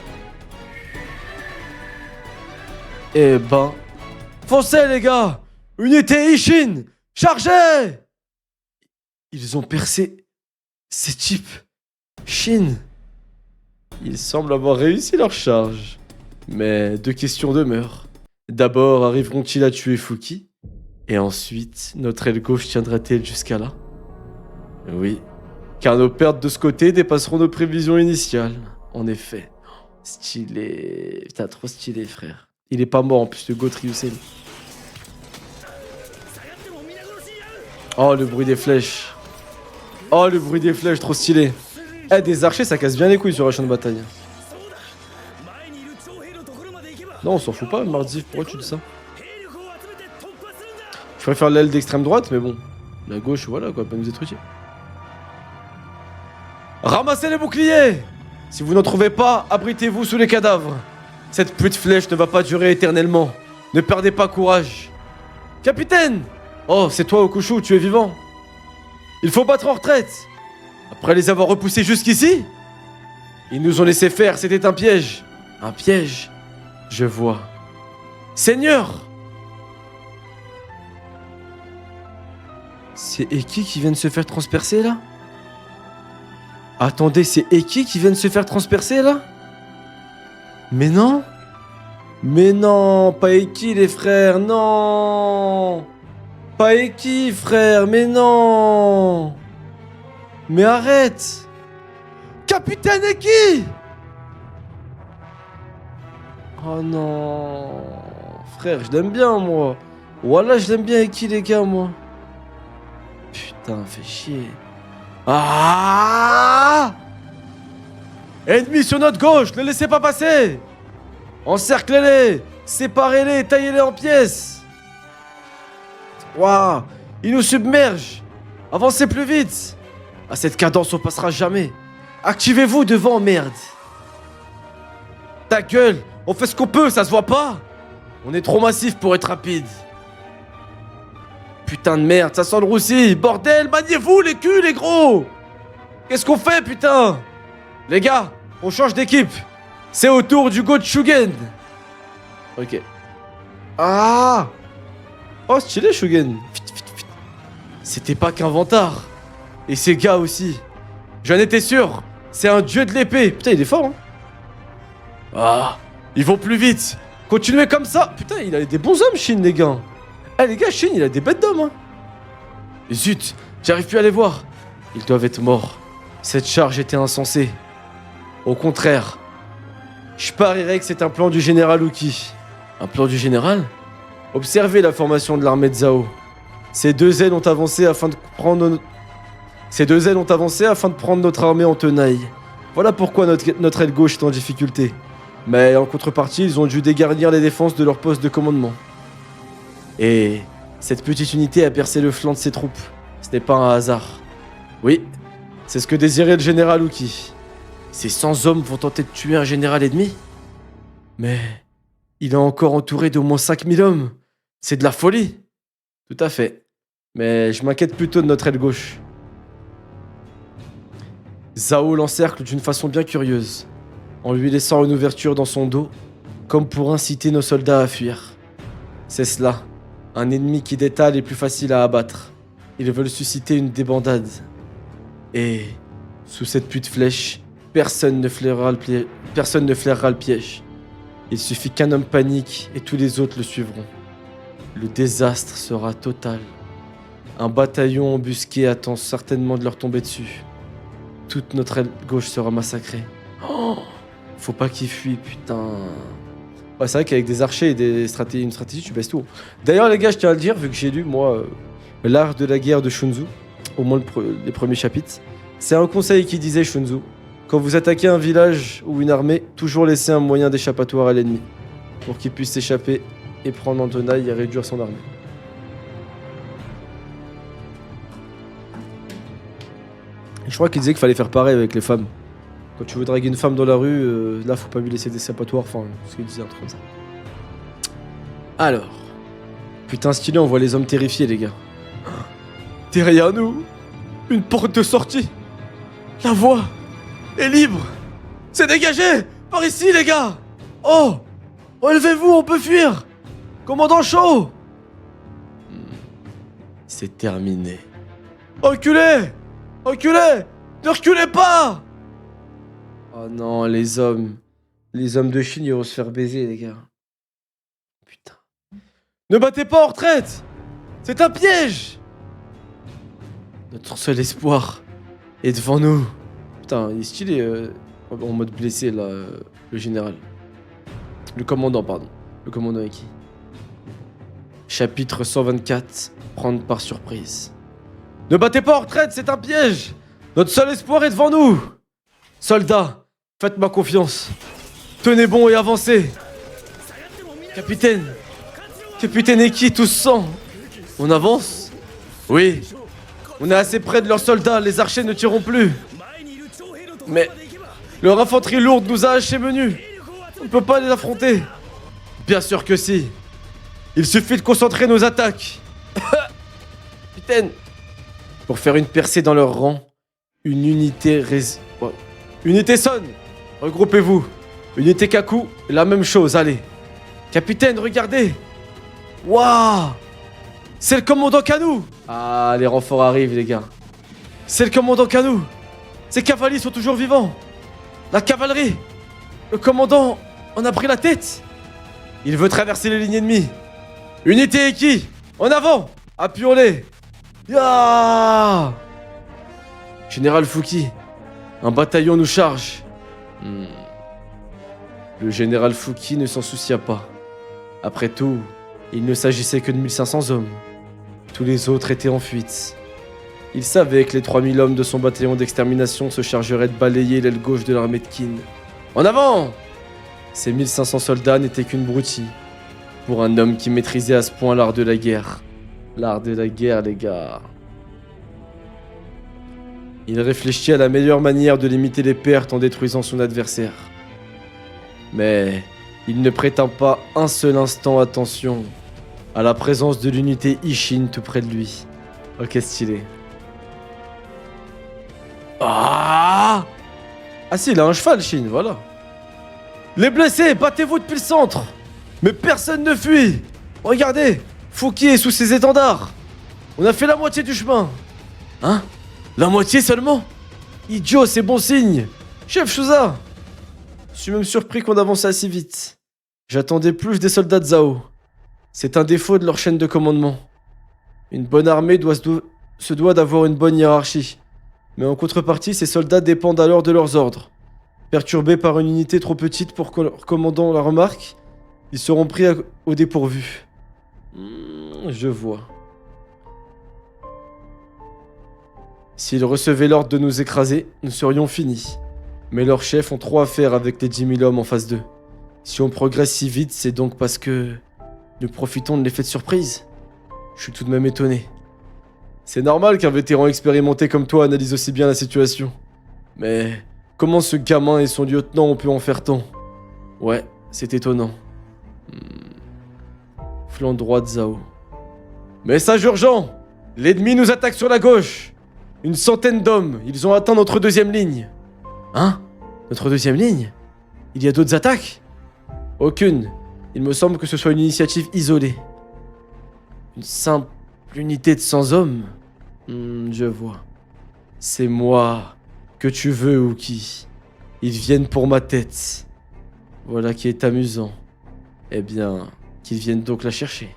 Eh ben... Foncez les gars! Unité Ishin! Chargez! Ils ont percé... Ces types... Shin... Ils semblent avoir réussi leur charge. Mais 2 questions demeurent. D'abord, arriveront-ils à tuer Fuki? Et ensuite, notre aile gauche tiendra-t-elle jusqu'à là? Oui, car nos pertes de ce côté dépasseront nos prévisions initiales. En effet. Stylé. Putain, trop stylé, frère. Il est pas mort en plus, le Goat Ryusen. Oh, le bruit des flèches. Oh, le bruit des flèches, trop stylé. Eh, des archers, ça casse bien les couilles sur un champ de bataille. Non, on s'en fout pas, Mardif, pourquoi tu dis ça? Je préfère l'aile d'extrême droite, mais bon. La gauche, voilà, quoi, pas nous être utile. Ramassez les boucliers! Si vous n'en trouvez pas, abritez-vous sous les cadavres. Cette pute flèche ne va pas durer éternellement. Ne perdez pas courage. Capitaine! Oh, c'est toi, Okushu, tu es vivant. Il faut battre en retraite. Après les avoir repoussés jusqu'ici? Ils nous ont laissé faire, c'était un piège. Un piège? Je vois. Seigneur! C'est Eki qui vient de se faire transpercer là? Attendez, c'est Eki qui vient de se faire transpercer là? Mais non! Mais non, pas Eki les frères, non! Pas Eki frère, mais non! Mais arrête! Capitaine Eki! Oh non! Frère, je l'aime bien moi! Voilà, je l'aime bien Eki les gars moi! Putain, fait chier! Ah! Ennemis sur notre gauche, ne les laissez pas passer! Encerclez-les! Séparez-les, taillez-les en pièces! Waouh! Ils nous submergent! Avancez plus vite! À cette cadence, on passera jamais! Activez-vous devant, merde! Ta gueule! On fait ce qu'on peut, ça se voit pas! On est trop massif pour être rapide! Putain de merde, ça sent le roussi! Bordel, maniez-vous les culs, les gros! Qu'est-ce qu'on fait, putain? Les gars, on change d'équipe! C'est au tour du Gochugen! Ok. Ah! Oh, stylé, Shugen! C'était pas qu'un vantard! Et ces gars aussi! J'en étais sûr! C'est un dieu de l'épée! Putain, il est fort, hein! Ah! Ils vont plus vite! Continuez comme ça! Putain, il a des bons hommes, Shin, les gars! Eh, les gars, Shin, il a des bêtes d'hommes, hein! Zut! J'arrive plus à les voir! Ils doivent être morts. Cette charge était insensée. Au contraire, je parierais que c'est un plan du général Uki. Un plan du général? Observez la formation de l'armée de Zhao. Ces deux ailes ont avancé afin de prendre notre armée en tenaille. Voilà pourquoi notre aile gauche est en difficulté. Mais en contrepartie, ils ont dû dégarnir les défenses de leur poste de commandement. Et cette petite unité a percé le flanc de ses troupes. Ce n'est pas un hasard. Oui, c'est ce que désirait le général Uki. Ces 100 hommes vont tenter de tuer un général ennemi? Mais il est encore entouré d'au moins 5000 hommes. C'est de la folie. Tout à fait. Mais je m'inquiète plutôt de notre aile gauche. Zhao l'encercle d'une façon bien curieuse, en lui laissant une ouverture dans son dos, comme pour inciter nos soldats à fuir. C'est cela. Un ennemi qui détale est plus facile à abattre. Ils veulent susciter une débandade. Et, sous cette pluie de flèches, personne ne flairera le piège. Il suffit qu'un homme panique et tous les autres le suivront. Le désastre sera total. Un bataillon embusqué attend certainement de leur tomber dessus. Toute notre aile gauche sera massacrée. Oh, faut pas qu'ils fuient, putain. Ouais, c'est vrai qu'avec des archers et une stratégie, tu baisses tout. D'ailleurs, les gars, je tiens à le dire, vu que j'ai lu, moi, l'art de la guerre de Shunzu, au moins les premiers chapitres, c'est un conseil qui disait, Shunzu, quand vous attaquez un village ou une armée, toujours laisser un moyen d'échappatoire à l'ennemi, pour qu'il puisse s'échapper et prendre en tenaille et réduire son armée. Et je crois qu'il disait qu'il fallait faire pareil avec les femmes. Quand tu veux draguer une femme dans la rue, là faut pas lui laisser d'échappatoire, enfin, ce qu'il disait, un truc comme ça. Alors. Putain, stylé, on voit les hommes terrifiés, les gars. Derrière nous, une porte de sortie. La voie est libre. C'est dégagé. Par ici, les gars. Oh, relevez-vous, on peut fuir. Commandant Shaw. C'est terminé. Reculez. Reculez. Ne reculez pas. Oh non, les hommes. Les hommes de Chine, ils vont se faire baiser, les gars. Putain. Ne battez pas en retraite. C'est un piège. Notre seul espoir est devant nous. Putain, il est stylé en mode blessé, là, le général. Le commandant, pardon. Le commandant Eki. Chapitre 124. Prendre par surprise. Ne battez pas en retraite, c'est un piège. Notre seul espoir est devant nous. Soldats, faites-moi confiance. Tenez bon et avancez. Capitaine. Capitaine Eki, tous sang. On avance? Oui. On est assez près de leurs soldats, les archers ne tireront plus. Mais leur infanterie lourde nous a hachés menus. On ne peut pas les affronter. Bien sûr que si. Il suffit de concentrer nos attaques. Capitaine. Pour faire une percée dans leur rang, une unité Unité sonne. Regroupez-vous. Unité Kaku, la même chose, allez. Capitaine, regardez. Waouh. C'est le commandant Kanu. Ah, les renforts arrivent, les gars. C'est le commandant Kanu. Ces cavaliers sont toujours vivants. La cavalerie. Le commandant en a pris la tête. Il veut traverser les lignes ennemies. Unité Eki, en avant. Appuyons-les. Ya. Général Fuki, un bataillon nous charge. Le général Fuki ne s'en soucia pas. Après tout, il ne s'agissait que de 1500 hommes. Tous les autres étaient en fuite. Il savait que les 3000 hommes de son bataillon d'extermination se chargeraient de balayer l'aile gauche de l'armée de Qin. En avant! Ces 1500 soldats n'étaient qu'une broutille pour un homme qui maîtrisait à ce point l'art de la guerre. L'art de la guerre, les gars. Il réfléchit à la meilleure manière de limiter les pertes en détruisant son adversaire. Mais il ne prétend pas un seul instant attention à la présence de l'unité Ishin tout près de lui. Ok, stylé. Ah si, il a un cheval, Shin, voilà. Les blessés, battez-vous depuis le centre. Mais personne ne fuit. Regardez, Fouki est sous ses étendards. On a fait la moitié du chemin. Hein? La moitié seulement? Idiot, c'est bon signe. Chef Shuza. Je suis même surpris qu'on avance assez vite. J'attendais plus des soldats de Zhao. C'est un défaut de leur chaîne de commandement. Une bonne armée se doit d'avoir une bonne hiérarchie. Mais en contrepartie, ces soldats dépendent alors de leurs ordres. Perturbés par une unité trop petite pour que leur commandant la remarque, ils seront pris au dépourvu. Je vois. S'ils recevaient l'ordre de nous écraser, nous serions finis. Mais leurs chefs ont trop à faire avec les 10 000 hommes en face d'eux. Si on progresse si vite, c'est donc parce que nous profitons de l'effet de surprise. Je suis tout de même étonné. C'est normal qu'un vétéran expérimenté comme toi analyse aussi bien la situation. Mais comment ce gamin et son lieutenant ont pu en faire tant? Ouais, c'est étonnant. Flanc droit de Zhao. Message urgent! L'ennemi nous attaque sur la gauche! Une centaine d'hommes, ils ont atteint notre deuxième ligne. Hein? Notre deuxième ligne? Il y a d'autres attaques? Aucune. Il me semble que ce soit une initiative isolée. Une simple unité de 100 hommes? Je vois. C'est moi que tu veux ou qui? Ils viennent pour ma tête. Voilà qui est amusant. Eh bien, qu'ils viennent donc la chercher.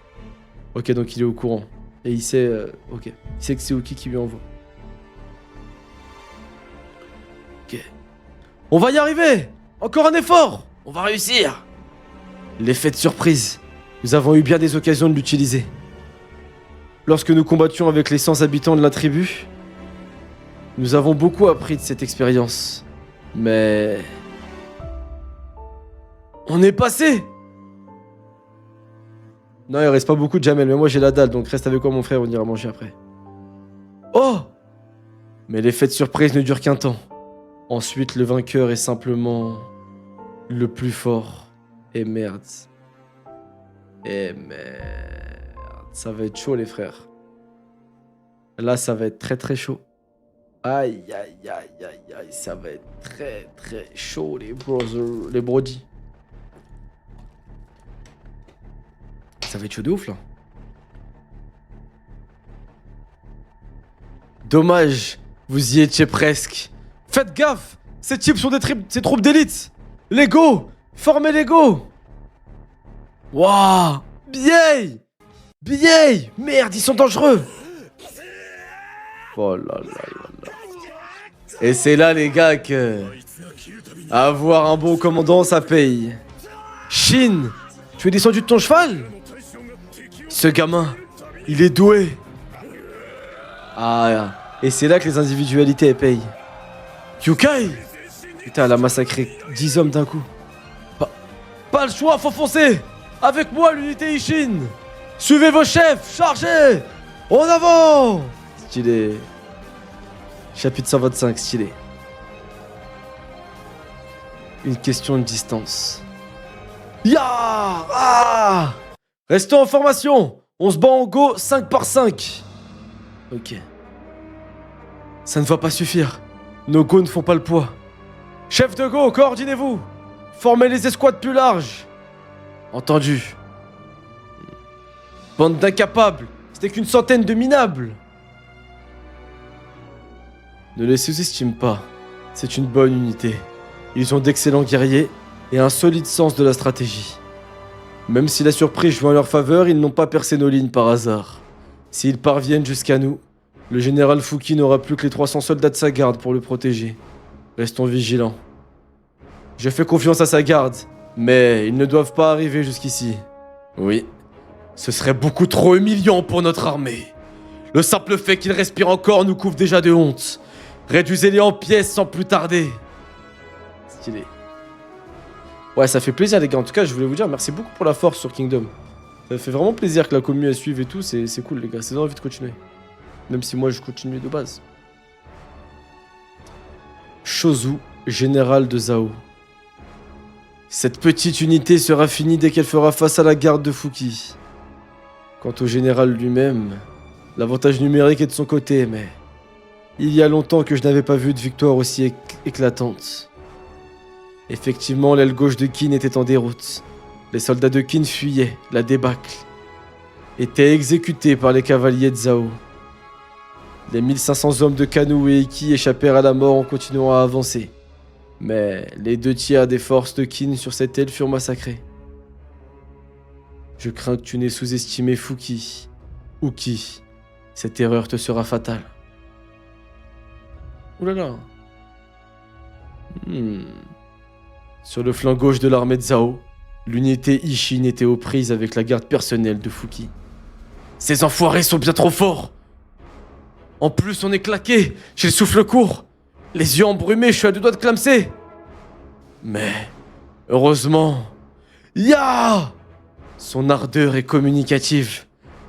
Ok, donc il est au courant. Et il sait... ok. Il sait que c'est Uki qui lui envoie. Ok. On va y arriver! Encore un effort! On va réussir! L'effet de surprise. Nous avons eu bien des occasions de l'utiliser. Lorsque nous combattions avec les 100 habitants de la tribu, nous avons beaucoup appris de cette expérience. Mais... on est passé! Non, il reste pas beaucoup de Jamel, mais moi j'ai la dalle, donc reste avec moi mon frère, on ira manger après. Oh! Mais l'effet de surprise ne dure qu'un temps. Ensuite, le vainqueur est simplement... le plus fort. Et merde. Et merde. Ça va être chaud, les frères. Là, ça va être très très chaud. Aïe, aïe, aïe, aïe, aïe. Ça va être très très chaud, les brothers, les brodis. Ça va être chaud de ouf, là. Dommage, vous y étiez presque. Faites gaffe, ces types sont ces troupes d'élite. Lego, formez Lego. Waouh, Biey. Biey, merde, ils sont dangereux. Oh là là là là. Et c'est là, les gars, que... avoir un bon commandant, ça paye. Shin, tu es descendu de ton cheval? Ce gamin, il est doué. Ah, et c'est là que les individualités, elles payent. Yukai! Putain, elle a massacré 10 hommes d'un coup. Pas le choix, faut foncer! Avec moi, l'unité Ishin! Suivez vos chefs, chargez! En avant! Stylé. Chapitre 125, stylé. Une question de distance. Ya! Ah! Restons en formation! On se bat en go 5 par 5. Ok. Ça ne va pas suffire. Nos go ne font pas le poids. Chef de go, coordinez-vous! Formez les escouades plus larges! Entendu. Bande d'incapables! C'était qu'une centaine de minables! Ne les sous-estime pas. C'est une bonne unité. Ils ont d'excellents guerriers et un solide sens de la stratégie. Même si la surprise joue en leur faveur, ils n'ont pas percé nos lignes par hasard. S'ils parviennent jusqu'à nous, le général Fouki n'aura plus que les 300 soldats de sa garde pour le protéger. Restons vigilants. Je fais confiance à sa garde, mais ils ne doivent pas arriver jusqu'ici. Oui, ce serait beaucoup trop humiliant pour notre armée. Le simple fait qu'ils respirent encore nous couvre déjà de honte. Réduisez-les en pièces sans plus tarder. Stylé. Ouais, ça fait plaisir les gars. En tout cas, je voulais vous dire merci beaucoup pour la force sur Kingdom. Ça fait vraiment plaisir que la commu elle suive et tout. C'est cool les gars. C'est envie de continuer. Même si moi je continue de base. Shozu, général de Zhao. Cette petite unité sera finie dès qu'elle fera face à la garde de Fuki. Quant au général lui-même, l'avantage numérique est de son côté, mais il y a longtemps que je n'avais pas vu de victoire aussi éclatante. Effectivement, l'aile gauche de Qin était en déroute. Les soldats de Qin fuyaient, la débâcle. Étaient exécutés par les cavaliers de Zhao. Les 1500 hommes de Kanu et Iki échappèrent à la mort en continuant à avancer. Mais les 2 tiers des forces de Qin sur cette aile furent massacrés. Je crains que tu n'aies sous-estimé Fuki. Ou Qi. Cette erreur te sera fatale. Oulala. Sur le flanc gauche de l'armée de Zhao, l'unité Ishin était aux prises avec la garde personnelle de Fuki. Ces enfoirés sont bien trop forts. En plus, on est claqué. J'ai le souffle court. Les yeux embrumés, je suis à 2 doigts de clamser. Mais, heureusement, ya! Son ardeur est communicative.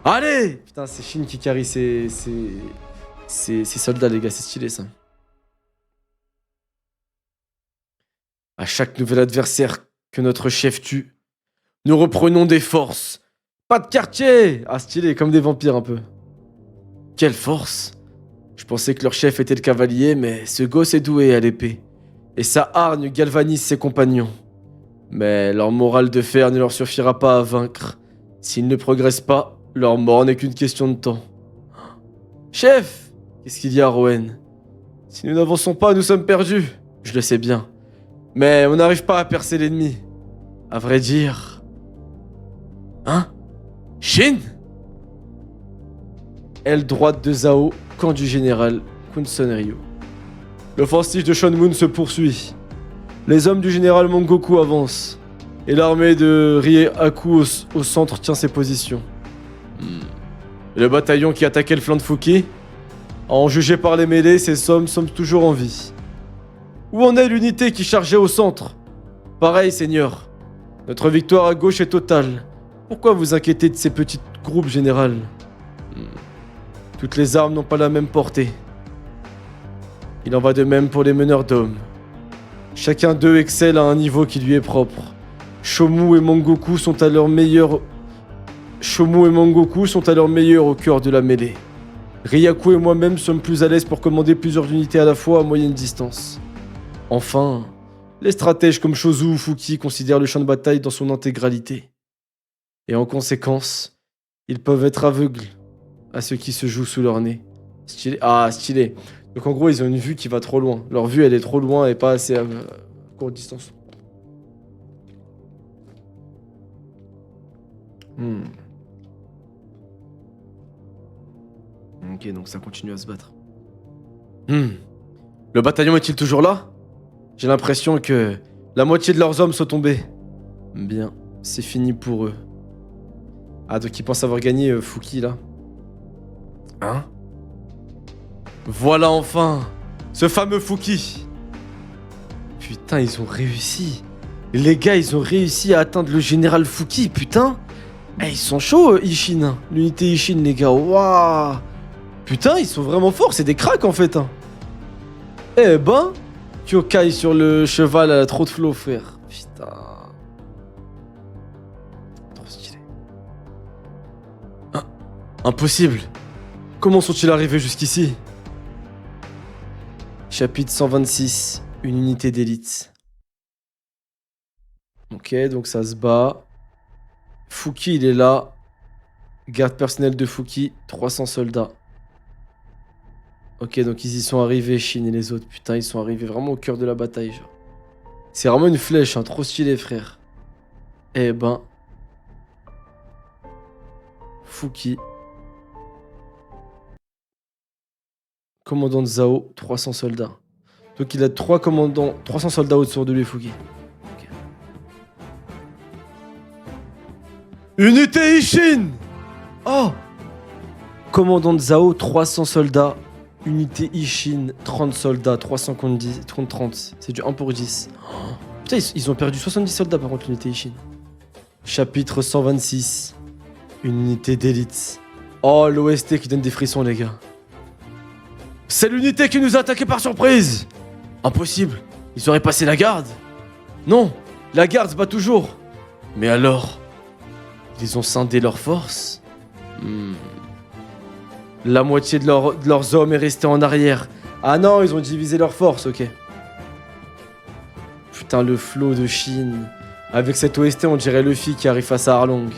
Allez! Putain, c'est Shin qui carry ses soldats, les gars. C'est stylé, ça. À chaque nouvel adversaire que notre chef tue, nous reprenons des forces. Pas de quartier! Ah, stylé, comme des vampires, un peu. Quelle force! Je pensais que leur chef était le cavalier, mais ce gosse est doué à l'épée. Et sa hargne galvanise ses compagnons. Mais leur morale de fer ne leur suffira pas à vaincre. S'ils ne progressent pas, leur mort n'est qu'une question de temps. Chef! Qu'est-ce qu'il y a, Rowen? Si nous n'avançons pas, nous sommes perdus. Je le sais bien. Mais on n'arrive pas à percer l'ennemi. À vrai dire... Hein? Shin? Aile droite de Zhao, camp du général Kunson Ryo. L'offensive de Shunmun se poursuit. Les hommes du général Mongoku avancent. Et l'armée de Riehaku au centre tient ses positions. Et le bataillon qui attaquait le flanc de Fuki? À en juger par les mêlées, ces hommes semblent toujours en vie. Où en est l'unité qui chargeait au centre? Pareil, seigneur. Notre victoire à gauche est totale. Pourquoi vous inquiétez de ces petits groupes, général? Toutes les armes n'ont pas la même portée. Il en va de même pour les meneurs d'hommes. Chacun d'eux excelle à un niveau qui lui est propre. Shomu et Mongoku sont à leur meilleur au cœur de la mêlée. Ryaku et moi-même sommes plus à l'aise pour commander plusieurs unités à la fois à moyenne distance. Enfin, les stratèges comme Shozu ou Fuki considèrent le champ de bataille dans son intégralité. Et en conséquence, ils peuvent être aveugles à ce qui se joue sous leur nez. Stylé. Ah, stylé. Donc en gros, ils ont une vue qui va trop loin. Leur vue, elle est trop loin et pas assez à courte distance. Ok, donc ça continue à se battre. Le bataillon est-il toujours là? J'ai l'impression que la moitié de leurs hommes sont tombés. Bien, c'est fini pour eux. Ah, donc ils pensent avoir gagné Fuki, là. Hein? Voilà enfin ce fameux Fuki. Putain, ils ont réussi. Les gars, ils ont réussi à atteindre le général Fuki, putain. Eh, ils sont chauds, Ishin. L'unité Ishin, les gars. Waouh. Putain, ils sont vraiment forts. C'est des cracks, en fait. Hein. Eh ben, Kyokai sur le cheval à trop de flow, frère. Putain. Trop stylé. Impossible. Comment sont-ils arrivés jusqu'ici? Chapitre 126. Une unité d'élite. Ok, donc ça se bat. Fuki, il est là. Garde personnelle de Fuki, 300 soldats. Ok, donc ils y sont arrivés, Shin et les autres. Putain, ils sont arrivés vraiment au cœur de la bataille, genre. C'est vraiment une flèche, hein, trop stylé, frère. Eh ben... Fuki. Commandant de Zhao, 300 soldats. Donc il a 300 soldats autour de lui, Fuki. Okay. Unité Ishin! Oh! Commandant de Zhao, 300 soldats. Unité Ishin, 30 soldats. 300 contre 10, contre 30. C'est du 1 pour 10. Oh, putain, ils ont perdu 70 soldats par contre, l'unité Ishin. Chapitre 126. Une unité d'élite. Oh, l'OST qui donne des frissons, les gars. C'est l'unité qui nous a attaqué par surprise. Impossible. Ils auraient passé la garde. Non, la garde se bat toujours. Mais alors, ils ont scindé leurs forces. La moitié de leurs hommes est restée en arrière. Ah non, ils ont divisé leurs forces, ok. Putain, le flow de Chine. Avec cette OST, on dirait Luffy qui arrive face à Arlong.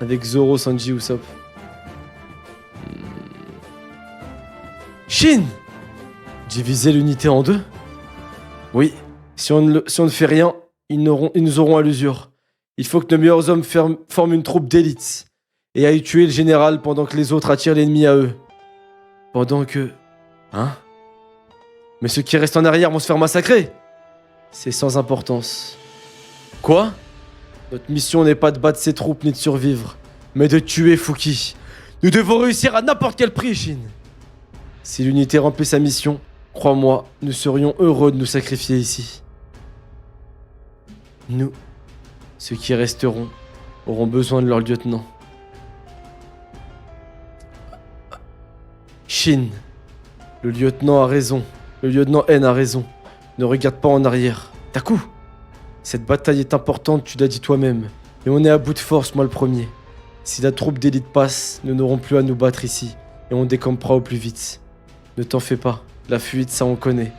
Avec Zoro, Sanji, Usopp. Chine! Diviser l'unité en deux? Oui. Si on ne fait rien, ils nous auront à l'usure. Il faut que nos meilleurs hommes forment une troupe d'élite et aillent tuer le général pendant que les autres attirent l'ennemi à eux. Pendant que... Hein? Mais ceux qui restent en arrière vont se faire massacrer. C'est sans importance. Quoi? Notre mission n'est pas de battre ces troupes ni de survivre, mais de tuer Fuki. Nous devons réussir à n'importe quel prix, Shin. Si l'unité remplit sa mission, crois-moi, nous serions heureux de nous sacrifier ici. Nous, ceux qui resteront, auront besoin de leur lieutenant. Shin, le lieutenant a raison. Le lieutenant N a raison. Ne regarde pas en arrière. Taku, cette bataille est importante, tu l'as dit toi-même. Et on est à bout de force, moi le premier. Si la troupe d'élite passe, nous n'aurons plus à nous battre ici. Et on décampera au plus vite. Ne t'en fais pas, la fuite, ça on connaît.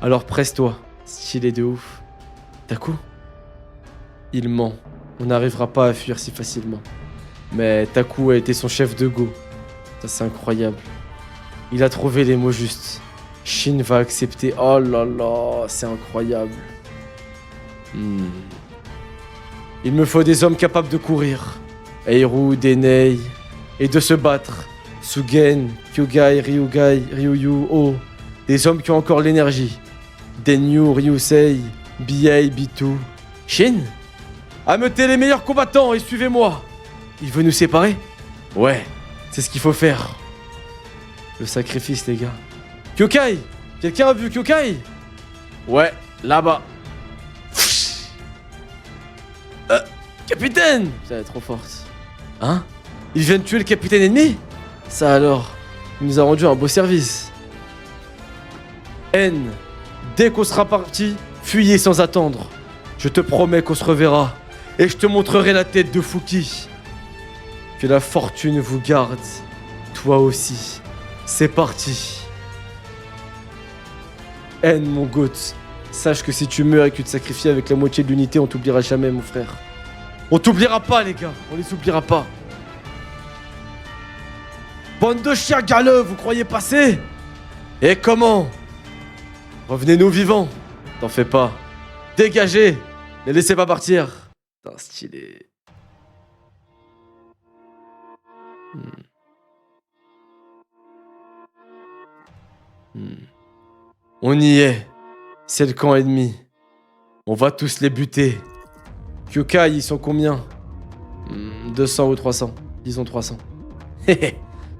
Alors presse-toi, stylé de ouf. Taku? Il ment, on n'arrivera pas à fuir si facilement. Mais Taku a été son chef de go. Ça c'est incroyable. Il a trouvé les mots justes. Shin va accepter. Oh là là, c'est incroyable. Il me faut des hommes capables de courir. Eiru, Denei, et de se battre. Sugen, Kyugai, Ryugai, Ryuyu, Oh. Des hommes qui ont encore l'énergie. Denyu, Ryusei, Biei, Bitu. Shin? Ameutez les meilleurs combattants et suivez-moi. Il veut nous séparer? Ouais, c'est ce qu'il faut faire. Le sacrifice, les gars. Kyokai! Quelqu'un a vu Kyokai? Ouais, là-bas. Capitaine! Ça est trop forte. Hein? Il vient de tuer le capitaine ennemi? Ça alors, il nous a rendu un beau service. N, dès qu'on sera parti, fuyez sans attendre. Je te promets qu'on se reverra. Et je te montrerai la tête de Fuki. Que la fortune vous garde. Toi aussi. C'est parti. N, mon goth. Sache que si tu meurs et que tu te sacrifies avec la moitié de l'unité, on t'oubliera jamais, mon frère. On t'oubliera pas, les gars. On les oubliera pas. Bande de chiens galeux, vous croyez passer? Et comment? Revenez-nous vivants. T'en fais pas. Dégagez. Ne laissez pas partir. Putain, stylé. On y est. C'est le camp ennemi. On va tous les buter. Kyokai, ils sont combien? 200 ou 300. Disons 300.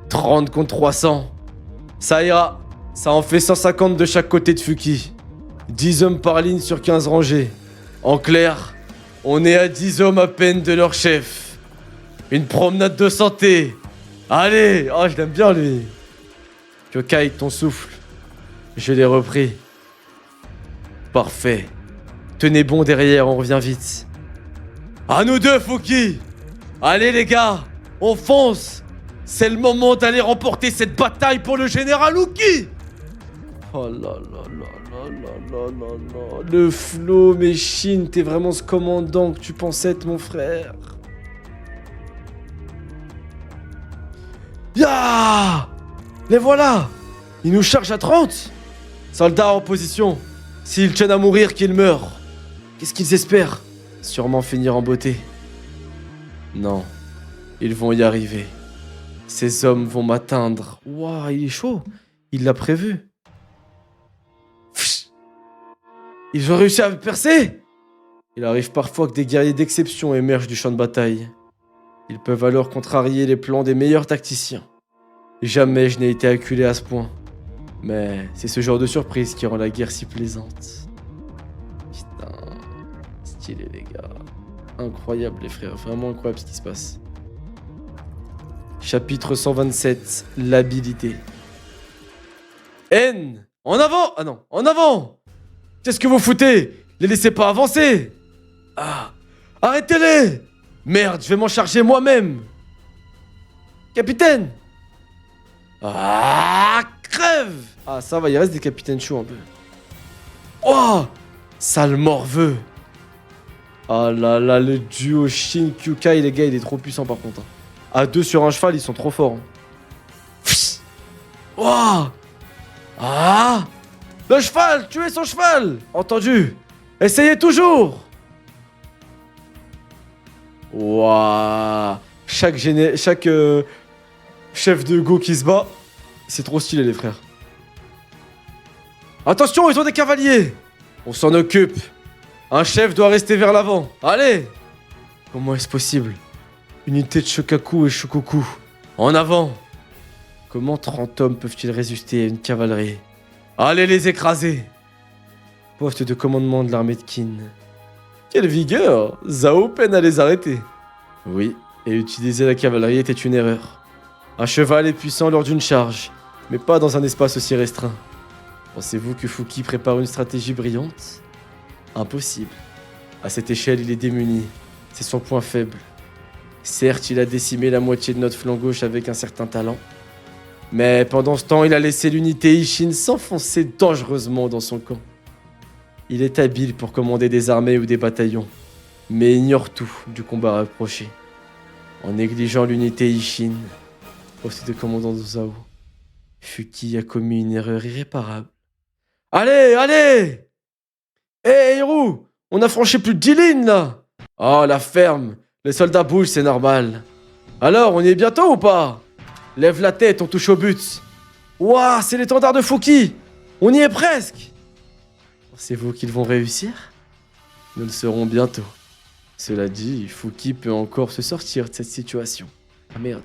30 contre 300. Ça ira. Ça en fait 150 de chaque côté de Fuki. 10 hommes par ligne sur 15 rangées. En clair, on est à 10 hommes à peine de leur chef. Une promenade de santé. Allez. Oh, je l'aime bien, lui. Kyokai, ton souffle. Je l'ai repris. Parfait. Tenez bon derrière, on revient vite. À nous deux, Fuki. Allez, les gars. On fonce. C'est le moment d'aller remporter cette bataille pour le général Uki. Oh là là là là là là là là. Le flow, mais Shin, t'es vraiment ce commandant que tu pensais être, mon frère. Ya! Les voilà. Ils nous chargent à 30. Soldats en position. S'ils tiennent à mourir, qu'ils meurent. Qu'est-ce qu'ils espèrent? Sûrement finir en beauté. Non, ils vont y arriver. Ces hommes vont m'atteindre. Waouh, il est chaud. Il l'a prévu. Ils ont réussi à me percer. Il arrive parfois que des guerriers d'exception émergent du champ de bataille. Ils peuvent alors contrarier les plans des meilleurs tacticiens. Jamais je n'ai été acculé à ce point. Mais c'est ce genre de surprise qui rend la guerre si plaisante. Putain, stylé les gars. Incroyable les frères, vraiment incroyable ce qui se passe. Chapitre 127, l'habilité. N, en avant! Ah non, en avant! Qu'est-ce que vous foutez? Les laissez pas avancer! Ah, arrêtez-les! Merde, je vais m'en charger moi-même! Capitaine! Ah, crève! Ah, ça va, il reste des capitaines chauds un peu. Oh! Sale morveux! Ah là là, le duo Shin Kyukai, les gars, il est trop puissant par contre. À deux sur un cheval, ils sont trop forts. Oh! Ah! Le cheval! Tuez son cheval! Entendu! Essayez toujours! Waouh! Chaque chef de go qui se bat, c'est trop stylé les frères. Attention, ils ont des cavaliers! On s'en occupe. Un chef doit rester vers l'avant. Allez! Comment est-ce possible? Unité de Shokaku et Shokoku. En avant! Comment 30 hommes peuvent-ils résister à une cavalerie? Allez les écraser! Poste de commandement de l'armée de Qin. Quelle vigueur! Zhao peine à les arrêter. Oui, et utiliser la cavalerie était une erreur. Un cheval est puissant lors d'une charge, mais pas dans un espace aussi restreint. Pensez-vous que Fuki prépare une stratégie brillante? Impossible. À cette échelle, il est démuni. C'est son point faible. Certes, il a décimé la moitié de notre flanc gauche avec un certain talent. Mais pendant ce temps, il a laissé l'unité Ishin s'enfoncer dangereusement dans son camp. Il est habile pour commander des armées ou des bataillons, mais ignore tout du combat rapproché. En négligeant l'unité Ishin, poste de commandant de Zhao, Fuki a commis une erreur irréparable. Allez, allez! Hé, Hiru! On a franchi plus de 10 lignes, là! Oh, la ferme! Les soldats bougent, c'est normal. Alors, on y est bientôt ou pas? Lève la tête, on touche au but. Ouah, c'est l'étendard de Fuki! On y est presque! Pensez-vous qu'ils vont réussir? Nous le saurons bientôt. Cela dit, Fuki peut encore se sortir de cette situation. Ah merde.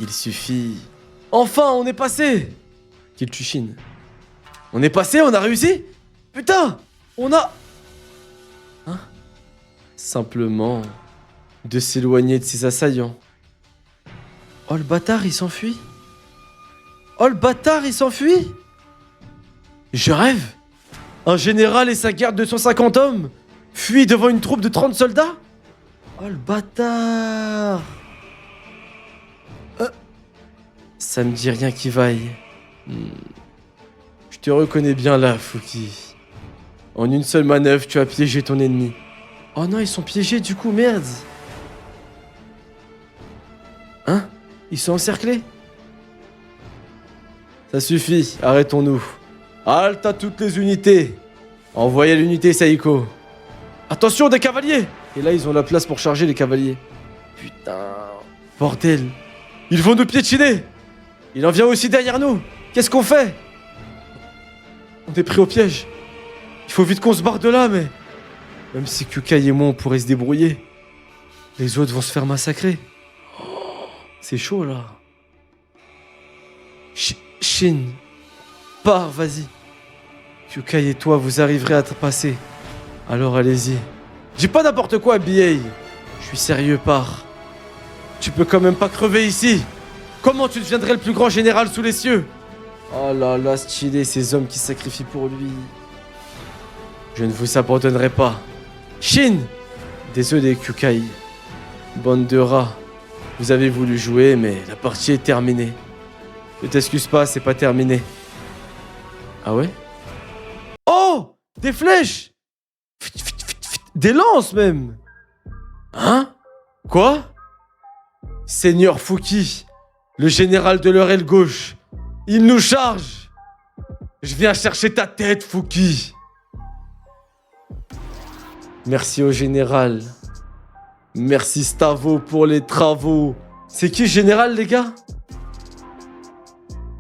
Il suffit... Enfin, on est passé! Kiltushin. On est passé, on a réussi? Putain! On a... Hein? Simplement... de s'éloigner de ses assaillants. Oh le bâtard, il s'enfuit? Oh le bâtard, il s'enfuit? Je rêve? Un général et sa garde de 150 hommes fuient devant une troupe de 30 soldats? Oh le bâtard! Ça me dit rien qui vaille. Je te reconnais bien là, Fuki. En une seule manœuvre, tu as piégé ton ennemi. Oh non, ils sont piégés du coup, merde. Hein? Ils sont encerclés? Ça suffit, arrêtons-nous. Halte à toutes les unités. Envoyez l'unité Saiko. Attention, des cavaliers! Et là, ils ont la place pour charger les cavaliers. Putain. Bordel. Ils vont nous piétiner. Il en vient aussi derrière nous. Qu'est-ce qu'on fait? On est pris au piège. Il faut vite qu'on se barre de là, mais... Même si Kyukai et moi, on pourrait se débrouiller, les autres vont se faire massacrer. Oh, c'est chaud, là. Shin. Pars, vas-y. Kyukai et toi, vous arriverez à te passer. Alors allez-y. Dis pas n'importe quoi, BA. Je suis sérieux, pars. Tu peux quand même pas crever ici. Comment tu deviendrais le plus grand général sous les cieux? Oh là là, stylé, ces hommes qui se sacrifient pour lui. Je ne vous abandonnerai pas. Shin! Désolé, Kyukai. Bande de rats. Vous avez voulu jouer, mais la partie est terminée. Ne t'excuse pas, c'est pas terminé. Ah ouais? Oh! Des flèches! Des lances même! Hein? Quoi? Seigneur Fuki, le général de leur aile gauche, il nous charge! Je viens chercher ta tête, Fuki! Merci au général. Merci Stavo pour les travaux. C'est qui le général, les gars?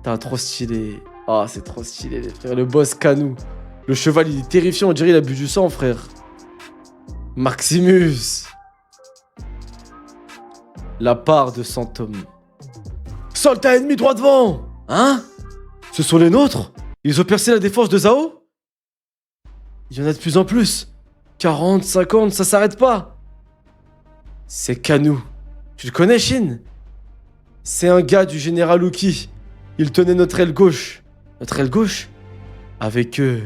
T'as trop stylé. Ah, c'est trop stylé, les frères. Le boss Kanu. Le cheval, il est terrifiant. On dirait qu'il a bu du sang, frère. Maximus. la part de 100 tomes. Soldat ennemi droit devant! Hein? Ce sont les nôtres? Ils ont percé la défense de Zhao? Il y en a de plus en plus. 40, 50, ça s'arrête pas. C'est Kanu. Tu le connais, Shin? C'est un gars du général Uki. Il tenait notre aile gauche. Notre aile gauche? Avec eux,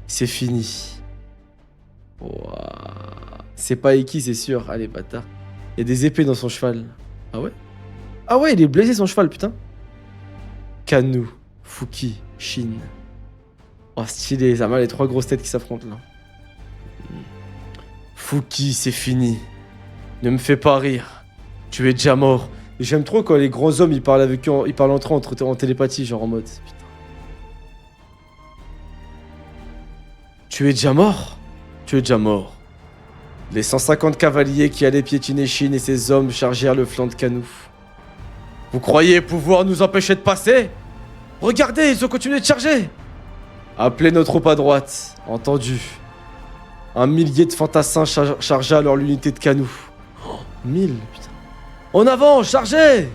c'est fini. Ouah. C'est pas Iki, c'est sûr. Allez, bâtard. Il y a des épées dans son cheval. Ah ouais? Ah ouais, il est blessé son cheval, putain. Kanu, Fuki, Shin. Oh, stylé. Ça m'a les 3 grosses têtes qui s'affrontent là. Fuki, c'est fini. Ne me fais pas rire. Tu es déjà mort. Et j'aime trop quand les grands hommes ils parlent avec eux, ils parlent entre eux en télépathie, genre en mode. Putain. Tu es déjà mort? Tu es déjà mort. Les 150 cavaliers qui allaient piétiner Shin et ses hommes chargèrent le flanc de Kanu. Vous croyez pouvoir nous empêcher de passer? Regardez, ils ont continué de charger. Appelez nos troupes à droite. Entendu. Un millier de fantassins chargea alors l'unité de Kanu. Oh, 1000, putain. En avant, chargez!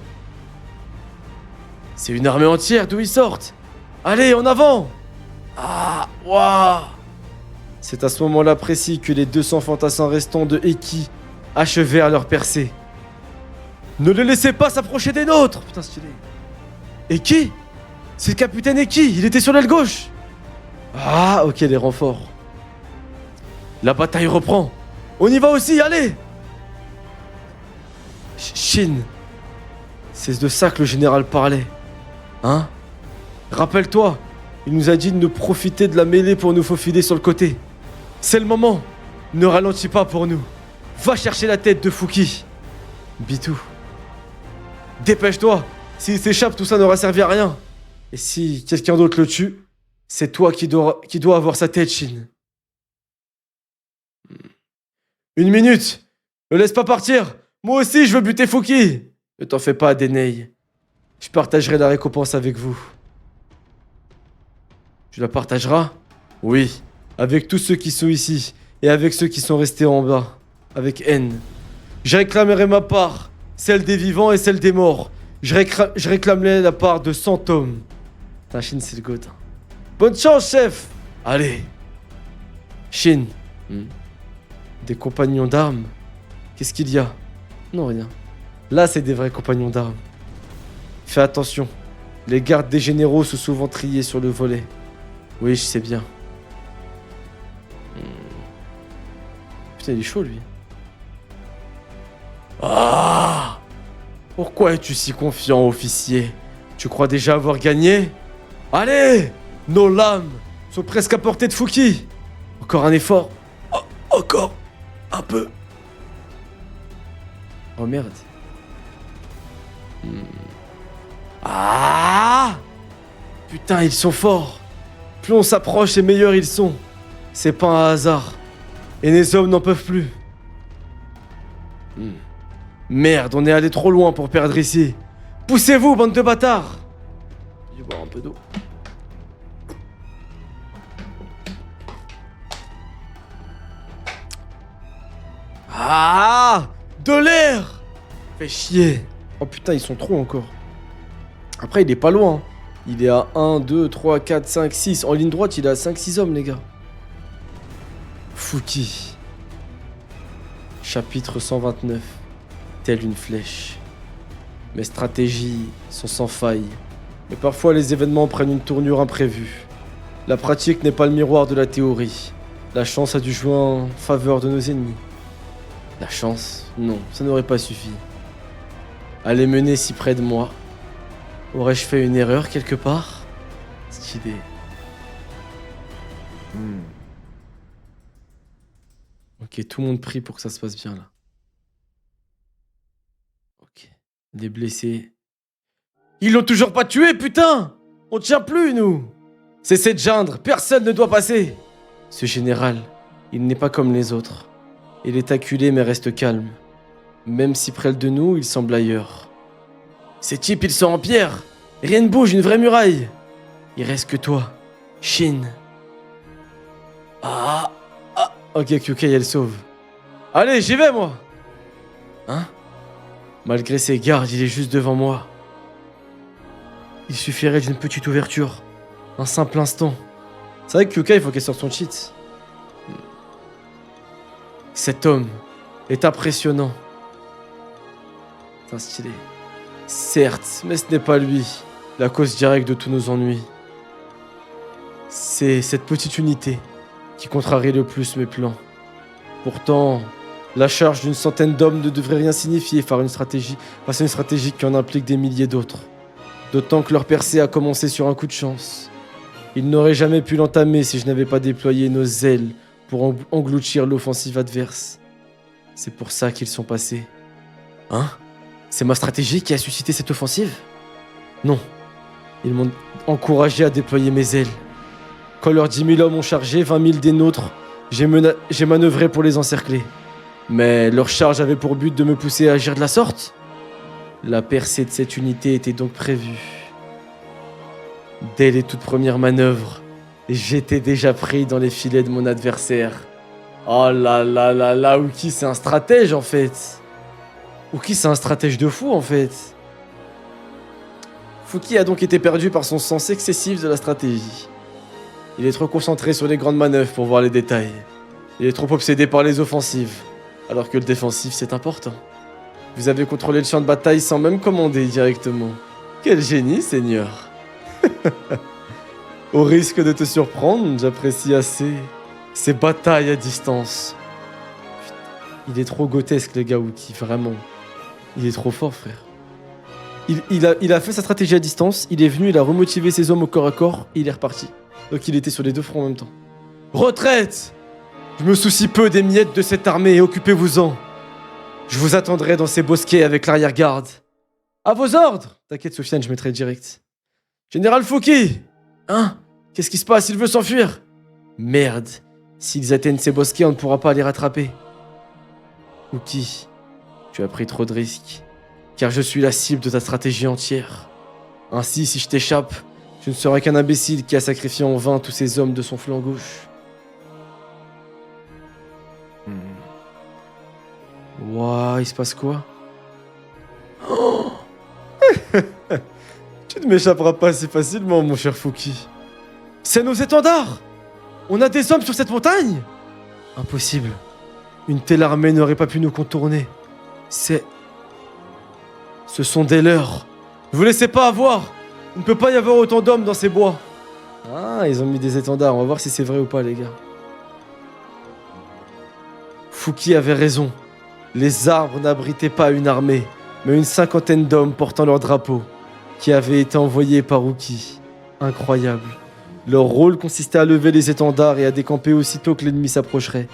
C'est une armée entière, d'où ils sortent. Allez, en avant! Ah, waouh! C'est à ce moment-là précis que les 200 fantassins restants de Eki achevèrent leur percée. Ne les laissez pas s'approcher des nôtres! Putain, stylé. Eki? C'est le capitaine Eki, il était sur l'aile gauche! Ah, ok, les renforts. La bataille reprend. On y va aussi, allez! Shin. C'est de ça que le général parlait. Hein? Rappelle-toi, il nous a dit de nous profiter de la mêlée pour nous faufiler sur le côté. C'est le moment. Ne ralentis pas pour nous. Va chercher la tête de Fuki. Bitou. Dépêche-toi. S'il s'échappe, tout ça n'aura servi à rien. Et si quelqu'un d'autre le tue, c'est toi qui dois avoir sa tête, Shin. 1 minute. Ne laisse pas partir. Moi aussi, je veux buter Fuki. Ne t'en fais pas, Denei. Je partagerai la récompense avec vous. Tu la partageras? Oui. Avec tous ceux qui sont ici. Et avec ceux qui sont restés en bas. Avec haine. Je réclamerai ma part. Celle des vivants et celle des morts. Je réclamerai la part de 100 tomes. Putain, Shin, c'est le goût. Bonne chance, chef. Allez. Shin. Des compagnons d'armes. Qu'est-ce qu'il y a? Non, rien. Là, c'est des vrais compagnons d'armes. Fais attention. Les gardes des généraux sont souvent triés sur le volet. Oui, je sais bien. Putain, il est chaud, lui. Ah! Pourquoi es-tu si confiant, officier? Tu crois déjà avoir gagné? Allez! Nos lames sont presque à portée de Fuki. Encore un effort. Oh, encore un peu. Oh merde. Ah! Putain, ils sont forts. Plus on s'approche et meilleurs ils sont. C'est pas un hasard. Et les hommes n'en peuvent plus. Merde, on est allé trop loin pour perdre ici. Poussez-vous, bande de bâtards. Je vais boire un peu d'eau. Ah! De l'air! Fait chier. Oh putain, ils sont trop encore. Après, il est pas loin. Il est à 1, 2, 3, 4, 5, 6. En ligne droite, il est à 5-6 hommes, les gars. Fuki. Chapitre 129. Telle une flèche. Mes stratégies sont sans faille. Mais parfois, les événements prennent une tournure imprévue. La pratique n'est pas le miroir de la théorie. La chance a dû jouer en faveur de nos ennemis. La chance? Non, ça n'aurait pas suffi. Aller mener si près de moi. Aurais-je fait une erreur quelque part? Stylé. Ok, tout le monde prie pour que ça se passe bien là. Ok. Des blessés. Ils l'ont toujours pas tué, putain! On tient plus, nous! Cessez de geindre, personne ne doit passer! Ce général, il n'est pas comme les autres. Il est acculé mais reste calme. Même si près de nous, il semble ailleurs. Ces types, ils sont en pierre! Rien ne bouge, une vraie muraille! Il reste que toi, Shin. Ah! Ok, QK, elle sauve. Allez, j'y vais, moi! Hein? Malgré ses gardes, il est juste devant moi. Il suffirait d'une petite ouverture. Un simple instant. C'est vrai que Kyuka, il faut qu'elle sorte son cheat. Cet homme est impressionnant. C'est un stylé. Certes, mais ce n'est pas lui, la cause directe de tous nos ennuis. C'est cette petite unité qui contrarie le plus mes plans. Pourtant, la charge d'une centaine d'hommes ne devrait rien signifier face à une stratégie qui en implique des milliers d'autres. D'autant que leur percée a commencé sur un coup de chance. Ils n'auraient jamais pu l'entamer si je n'avais pas déployé nos ailes pour engloutir l'offensive adverse. C'est pour ça qu'ils sont passés. Hein? C'est ma stratégie qui a suscité cette offensive? Non. Ils m'ont encouragé à déployer mes ailes. Quand leurs 10 000 hommes ont chargé, 20 000 des nôtres, j'ai manœuvré pour les encercler. Mais leur charge avait pour but de me pousser à agir de la sorte. La percée de cette unité était donc prévue. Dès les toutes premières manœuvres, j'étais déjà pris dans les filets de mon adversaire. Oh là là là là, Uki c'est un stratège en fait. Uki c'est un stratège de fou en fait. Fuki a donc été perdu par son sens excessif de la stratégie. Il est trop concentré sur les grandes manœuvres pour voir les détails. Il est trop obsédé par les offensives, alors que le défensif c'est important. Vous avez contrôlé le champ de bataille sans même commander directement. Quel génie, Seigneur. Au risque de te surprendre, j'apprécie assez ces batailles à distance. Putain, il est trop grotesque, les gars, Uki, vraiment. Il est trop fort, frère. Il a fait sa stratégie à distance, il est venu, il a remotivé ses hommes au corps à corps, et il est reparti. Donc il était sur les deux fronts en même temps. Retraite! Je me soucie peu des miettes de cette armée, occupez-vous-en. Je vous attendrai dans ces bosquets avec l'arrière-garde. À vos ordres! T'inquiète, Sofiane, je mettrai direct. Général Fuki! Hein? Qu'est-ce qui se passe? Il veut s'enfuir? Merde. S'ils atteignent ces bosquets, on ne pourra pas les rattraper. Uki, tu as pris trop de risques. Car je suis la cible de ta stratégie entière. Ainsi, si je t'échappe, je ne serai qu'un imbécile qui a sacrifié en vain tous ses hommes de son flanc gauche. Ouah, il se passe quoi? Oh tu ne m'échapperas pas si facilement, mon cher Fuki. C'est nos étendards! On a des hommes sur cette montagne? Impossible. Une telle armée n'aurait pas pu nous contourner. Ce sont des leurs. Ne vous laissez pas avoir. Il ne peut pas y avoir autant d'hommes dans ces bois. Ah, ils ont mis des étendards. On va voir si c'est vrai ou pas, les gars. Fuki avait raison. Les arbres n'abritaient pas une armée, mais une cinquantaine d'hommes portant leur drapeau, qui avaient été envoyés par Uki. Incroyable. Leur rôle consistait à lever les étendards et à décamper aussitôt que l'ennemi s'approcherait.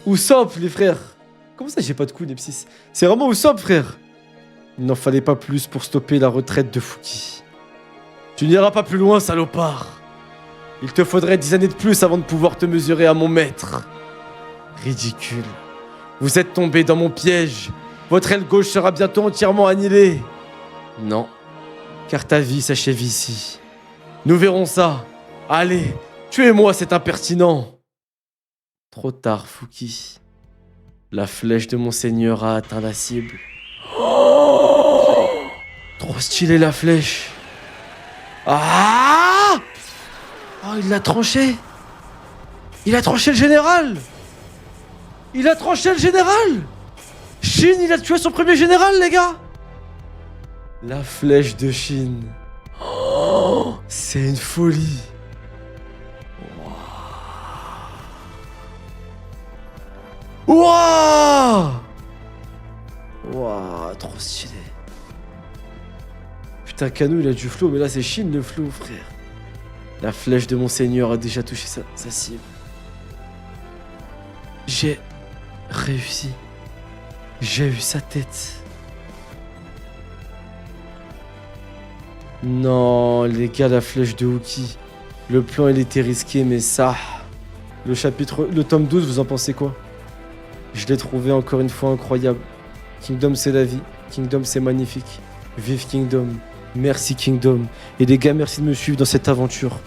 Usopp, les frères. Comment ça, j'ai pas de coup, Nepsis? C'est vraiment Usopp, frère. Il n'en fallait pas plus pour stopper la retraite de Fuki. Tu n'iras pas plus loin, salopard. Il te faudrait 10 années de plus avant de pouvoir te mesurer à mon maître. Ridicule. Vous êtes tombé dans mon piège. Votre aile gauche sera bientôt entièrement annihilée. Non, car ta vie s'achève ici. Nous verrons ça. Allez, tuez-moi cet impertinent. Trop tard, Fuki. La flèche de mon seigneur a atteint la cible. Oh, trop stylé la flèche. Ah! Oh, il l'a tranché. Il a tranché le général. Il a tranché le général. Shin, il a tué son premier général, les gars. La flèche de Shin. Oh, c'est une folie. Wouah! Wouah, trop stylé. Putain, Kano, il a du flow, mais là, c'est Shin le flow, frère. La flèche de mon seigneur a déjà touché sa cible. J'ai réussi. J'ai eu sa tête. Non, les gars, la flèche de Uki. Le plan, il était risqué, mais ça... Le tome 12, vous en pensez quoi? Je l'ai trouvé encore une fois incroyable. Kingdom, c'est la vie. Kingdom, c'est magnifique. Vive Kingdom. Merci Kingdom. Et les gars, merci de me suivre dans cette aventure.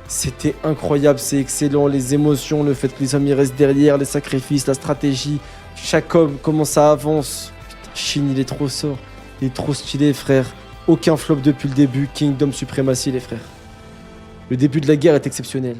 C'était incroyable, c'est excellent. Les émotions, le fait que les hommes y restent derrière, les sacrifices, la stratégie. Chaque homme, comment ça avance. Putain. Shin, il est trop sort. Il est trop stylé, frère. Aucun flop depuis le début. Kingdom Supremacy, les frères. Le début de la guerre est exceptionnel.